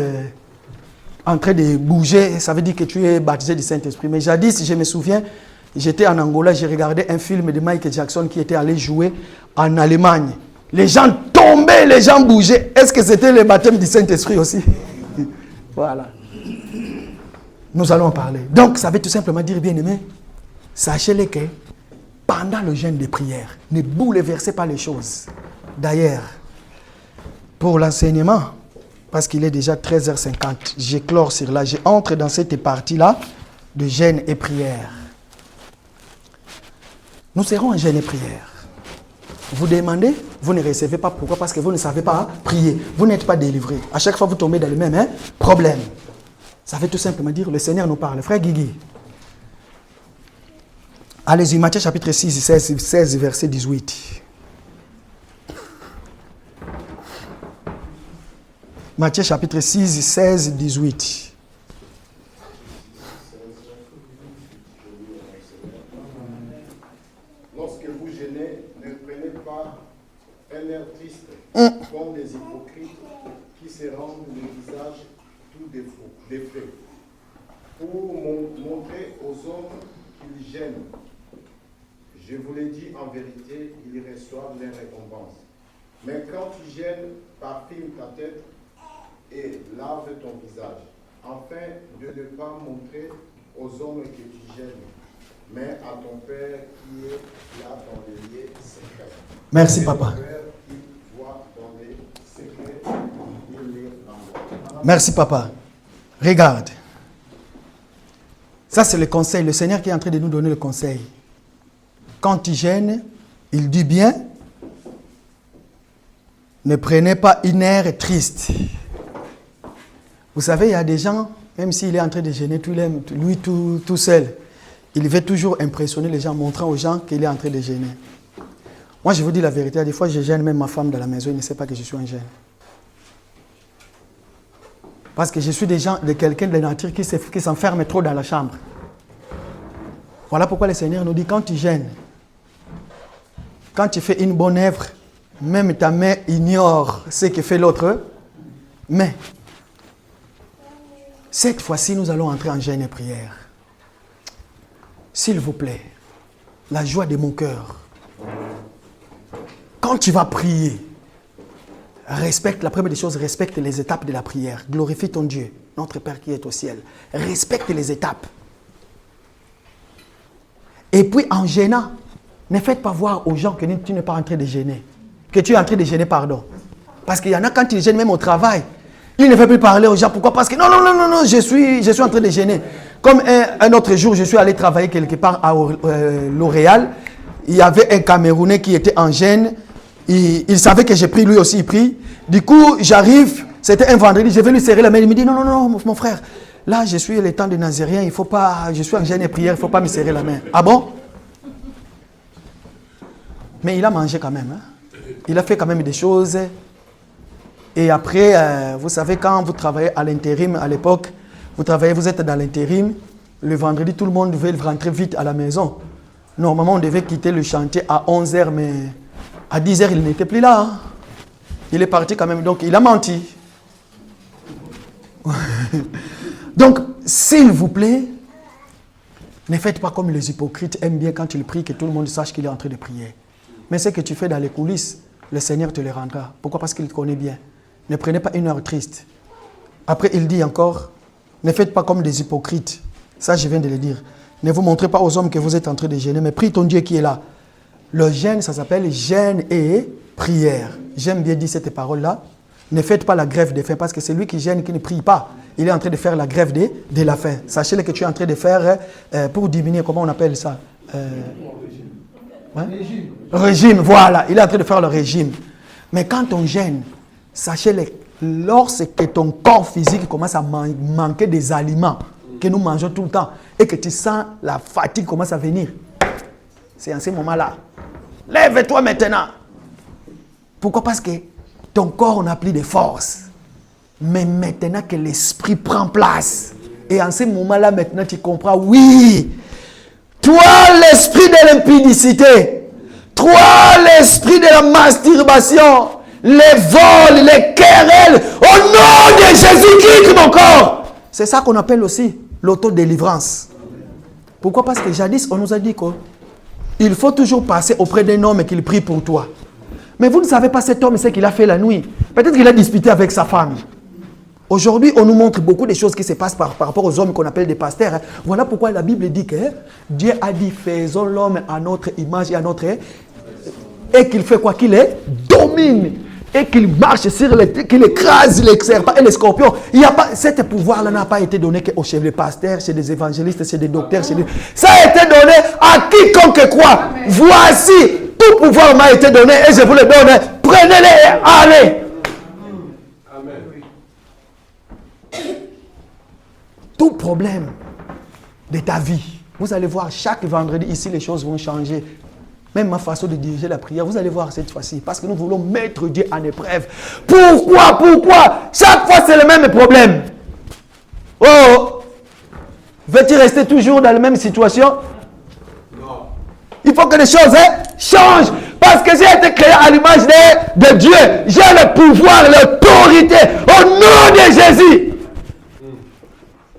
Speaker 1: en train de bouger, ça veut dire que tu es baptisé du Saint-Esprit. Mais jadis, je me souviens, j'étais en Angola, j'ai regardé un film de Michael Jackson qui était allé jouer en Allemagne. Les gens tombaient, les gens bougeaient. Est-ce que c'était le baptême du Saint-Esprit aussi? Voilà. Nous allons en parler. Donc, ça veut tout simplement dire, bien-aimés, sachez-le que pendant le jeûne de prière, ne bouleversez pas les choses. D'ailleurs, pour l'enseignement, parce qu'il est déjà 13h50, j'éclore sur là, j'entre dans cette partie-là de jeûne et prière. Nous serons en jeûne et prière. Vous demandez, vous ne recevez pas. Pourquoi? Parce que vous ne savez pas prier. Vous n'êtes pas délivré. À chaque fois, vous tombez dans le même problème. Ça veut tout simplement dire, le Seigneur nous parle. Frère Guigui. Allez-y, Matthieu chapitre 6, 16 verset 18. Matthieu chapitre 6, 16, 18.
Speaker 3: Lorsque vous jeûnez, ne prenez pas un air triste, comme des hypocrites qui se rendent le visage tout défait, pour montrer aux hommes qu'ils gênent. Je vous l'ai dit en vérité, ils reçoivent les récompenses. Mais quand tu gênes, parfume ta tête et lave ton visage, afin de ne pas montrer aux hommes que tu gênes, mais à ton Père qui est là dans les lieux secrets.
Speaker 1: Merci, papa. Merci, papa. Regarde. Ça, c'est le conseil. Le Seigneur qui est en train de nous donner le conseil. Quand tu gênes, il dit bien, ne prenez pas une air triste. Vous savez, il y a des gens, même s'il est en train de gêner, lui tout seul, il veut toujours impressionner les gens, montrant aux gens qu'il est en train de gêner. Moi, je vous dis la vérité, des fois, je gêne même ma femme dans la maison, il ne sait pas que je suis en gêne. Parce que je suis de quelqu'un de la nature qui s'enferme trop dans la chambre. Voilà pourquoi le Seigneur nous dit, quand tu gênes, quand tu fais une bonne œuvre, même ta main ignore ce que fait l'autre. Mais, cette fois-ci, nous allons entrer en jeûne et prière. S'il vous plaît, la joie de mon cœur. Quand tu vas prier, respecte, la première des choses, respecte les étapes de la prière. Glorifie ton Dieu, notre Père qui est au ciel. Respecte les étapes. Et puis, en gênant, ne faites pas voir aux gens que tu n'es pas en train de gêner. Que tu es en train de gêner, pardon. Parce qu'il y en a quand ils gênent même au travail. Il ne fait plus parler aux gens. Pourquoi? Parce que non, je suis en train de gêner. Comme un autre jour, je suis allé travailler quelque part à L'Oréal. Il y avait un Camerounais qui était en gêne. Il savait que j'ai pris, lui aussi il prie. Du coup, j'arrive, c'était un vendredi, je vais lui serrer la main. Il me dit, non, mon frère, là, je suis le temps de Nazérien, il faut pas, je suis en gêne et prière, il ne faut pas me serrer la main. Ah bon? Mais il a mangé quand même. Hein? Il a fait quand même des choses. Et après, vous savez, quand vous travaillez à l'intérim, à l'époque, vous êtes dans l'intérim, le vendredi, tout le monde devait rentrer vite à la maison. Normalement, on devait quitter le chantier à 11h, mais à 10h, il n'était plus là. Hein? Il est parti quand même, donc il a menti. Donc, s'il vous plaît, ne faites pas comme les hypocrites aiment bien quand ils prient que tout le monde sache qu'il est en train de prier. Mais ce que tu fais dans les coulisses, le Seigneur te le rendra. Pourquoi? Parce qu'il te connaît bien. Ne prenez pas une heure triste. Après, il dit encore, ne faites pas comme des hypocrites. Ça, je viens de le dire. Ne vous montrez pas aux hommes que vous êtes en train de gêner, mais prie ton Dieu qui est là. Le jeûne, ça s'appelle jeûne et prière. J'aime bien dire cette parole-là. Ne faites pas la grève de faim, parce que c'est lui qui gêne, qui ne prie pas. Il est en train de faire la grève de la faim. Sachez-le que tu es en train de faire pour diminuer, comment on appelle ça? Régime, voilà. Il est en train de faire le régime. Mais quand on gêne, sachez-le, lorsque ton corps physique commence à manquer des aliments que nous mangeons tout le temps et que tu sens la fatigue commence à venir, c'est en ce moment-là. Lève-toi maintenant. Pourquoi? Parce que ton corps n'a plus de force. Mais maintenant que l'esprit prend place, et en ce moment-là, maintenant, tu comprends, oui, toi, l'esprit de l'impudicité, toi, l'esprit de la masturbation, les vols, les querelles, au nom de Jésus-Christ, mon corps. C'est ça qu'on appelle aussi l'autodélivrance. Pourquoi? Parce que jadis, on nous a dit qu'il faut toujours passer auprès d'un homme et qu'il prie pour toi. Mais vous ne savez pas cet homme, ce qu'il a fait la nuit. Peut-être qu'il a disputé avec sa femme. Aujourd'hui, on nous montre beaucoup de choses qui se passent par rapport aux hommes qu'on appelle des pasteurs. Voilà pourquoi la Bible dit que Dieu a dit, faisons l'homme à notre image et à notre... Et qu'il fait quoi? Qu'il les domine. Et qu'il marche sur les... qu'il écrase les serpents et les scorpions. Il y a pas, cet pouvoir-là n'a pas été donné qu'aux chefs des pasteurs, chez des évangélistes, chez des docteurs. Ça a été donné à quiconque croit. Voici, tout pouvoir m'a été donné et je vous le donne. Prenez-les et allez. Tout problème de ta vie, vous allez voir chaque vendredi ici, les choses vont changer. Même ma façon de diriger la prière, vous allez voir cette fois-ci. Parce que nous voulons mettre Dieu en épreuve. Pourquoi? Chaque fois, c'est le même problème. Oh! Veux-tu rester toujours dans la même situation? Non. Il faut que les choses changent. Parce que j'ai été créé à l'image de Dieu. J'ai le pouvoir, l'autorité. Au nom de Jésus.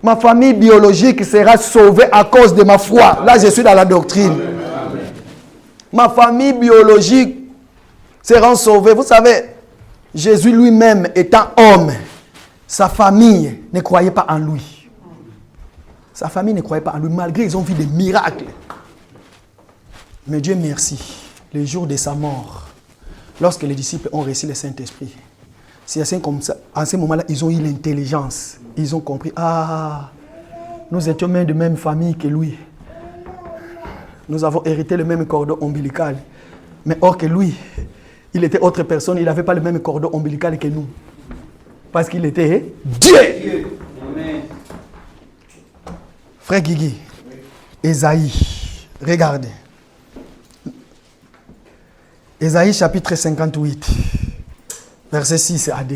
Speaker 1: Ma famille biologique sera sauvée à cause de ma foi. Là, je suis dans la doctrine. Amen. Ma famille biologique sera sauvée. Vous savez, Jésus lui-même étant homme, sa famille ne croyait pas en lui. Sa famille ne croyait pas en lui, malgré ils ont vu des miracles. Mais Dieu merci, le jour de sa mort, lorsque les disciples ont reçu le Saint-Esprit, c'est assez comme ça. En ce moment-là, ils ont eu l'intelligence. Ils ont compris, nous étions même de même famille que lui. Nous avons hérité le même cordon ombilical. Mais or que lui, il était autre personne, il n'avait pas le même cordon ombilical que nous. Parce qu'il était Dieu. Amen. Frère Guigui, Ésaïe, regardez. Ésaïe chapitre 58, verset 6 à 2.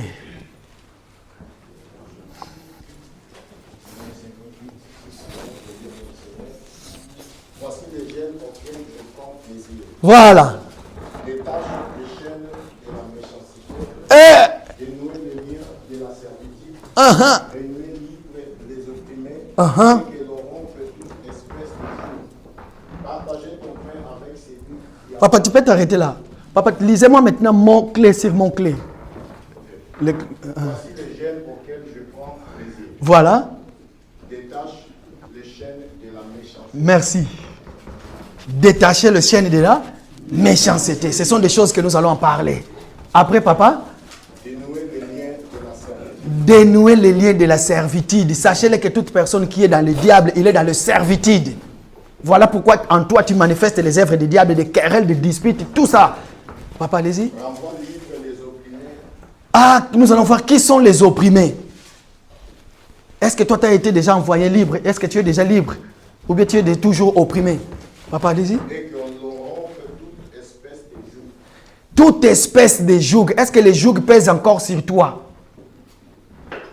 Speaker 1: Voilà.
Speaker 3: Détache les chaînes de la méchanceté, dénouer les liens de la servitude, renouer libre les opprimés, et que l'on rompe toute espèce de joug. Partagez ton pain avec ces deux.
Speaker 1: Papa, tu peux t'arrêter là. Papa, lisez-moi maintenant mot-clé sur mot-clé.
Speaker 3: Voici les gènes auxquels je prends plaisir.
Speaker 1: Voilà.
Speaker 3: Détache les chaînes de la méchanceté.
Speaker 1: Merci. Détacher le chaîne de la méchanceté. Ce sont des choses que nous allons en parler. Après, papa?
Speaker 3: Dénouer les liens de la servitude.
Speaker 1: Dénouer les liens de la servitude. Sachez-le que toute personne qui est dans le diable, il est dans le servitude. Voilà pourquoi en toi tu manifestes les œuvres du diable, des querelles, des disputes, tout ça. Papa, allez-y.
Speaker 3: Renvoie libre les opprimés.
Speaker 1: Nous allons voir qui sont les opprimés. Est-ce que toi tu as été déjà envoyé libre? Est-ce que tu es déjà libre? Ou bien tu es toujours opprimé? Papa, allez-y.
Speaker 3: Et qu'on rompe toute espèce de joug.
Speaker 1: Toute espèce de joug. Est-ce que les jougs pèsent encore sur toi?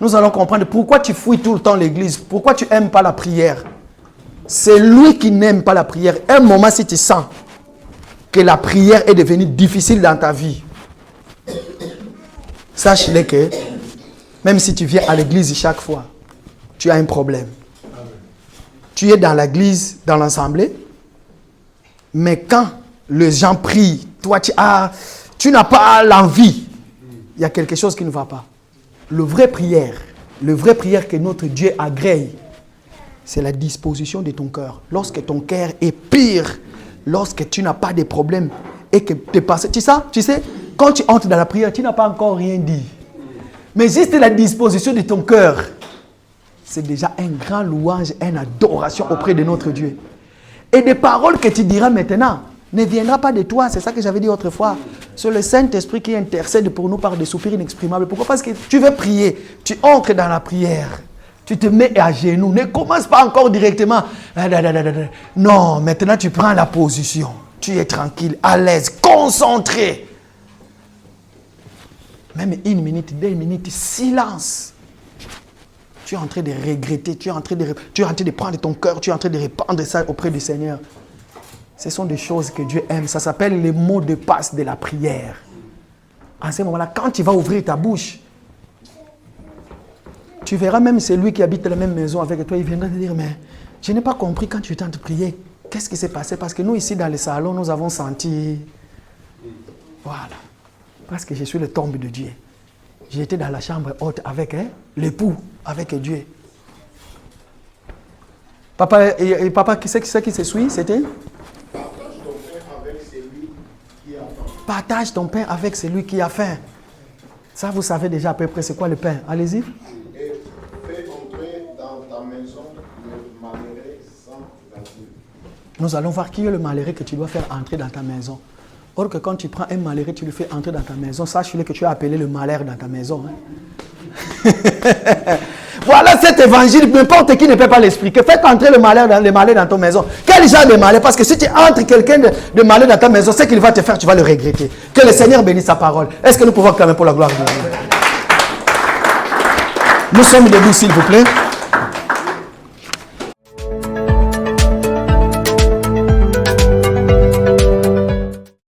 Speaker 1: Nous allons comprendre pourquoi tu fouilles tout le temps l'église. Pourquoi tu n'aimes pas la prière? C'est lui qui n'aime pas la prière. Un moment, si tu sens que la prière est devenue difficile dans ta vie, sache-le que même si tu viens à l'église chaque fois, tu as un problème. Tu es dans l'église, dans l'assemblée, mais quand les gens prient, toi tu n'as pas l'envie. Il y a quelque chose qui ne va pas. Le vrai prière que notre Dieu agrée, c'est la disposition de ton cœur. Lorsque ton cœur est pire, lorsque tu n'as pas de problème et que tu es passé. Tu sais, quand tu entres dans la prière, tu n'as pas encore rien dit. Mais juste la disposition de ton cœur, c'est déjà un grand louange, une adoration auprès de notre Dieu. Et des paroles que tu diras maintenant ne viendront pas de toi. C'est ça que j'avais dit autrefois. C'est le Saint-Esprit qui intercède pour nous par des soupirs inexprimables. Pourquoi? Parce que tu veux prier. Tu entres dans la prière. Tu te mets à genoux. Ne commence pas encore directement. Non, maintenant tu prends la position. Tu es tranquille, à l'aise, concentré. Même 1 minute, 2 minutes, silence. Tu es en train de regretter, tu es en train de prendre ton cœur, tu es en train de répandre ça auprès du Seigneur. Ce sont des choses que Dieu aime. Ça s'appelle les mots de passe de la prière. En ce moment-là, quand tu vas ouvrir ta bouche, tu verras même celui qui habite dans la même maison avec toi, il viendra te dire, mais je n'ai pas compris quand tu étais en train de prier. Qu'est-ce qui s'est passé? Parce que nous, ici, dans le salon, nous avons senti... Voilà. Parce que je suis le tombe de Dieu. J'étais dans la chambre haute avec l'époux, avec Dieu. Papa, papa, qui c'est qui se suit? C'était? Partage ton pain avec celui qui a faim. Ça, vous savez déjà à peu près c'est quoi le pain. Allez-y.
Speaker 3: Et fais entrer dans ta maison le malheureux sans asile.
Speaker 1: Nous allons voir qui est le malheureux que tu dois faire entrer dans ta maison. Or que quand tu prends un malheureux, tu le fais entrer dans ta maison, sache-le que tu as appelé le malheur dans ta maison. Hein. Voilà cet évangile, n'importe qui ne peut pas l'expliquer. Faites entrer le malheur dans ton maison. Quel genre de malheur? Parce que si tu entres quelqu'un de malheur dans ta maison, ce qu'il va te faire, tu vas le regretter. Que le Seigneur bénisse sa parole. Est-ce que nous pouvons clamer pour la gloire de Dieu? Nous sommes debout, s'il vous plaît.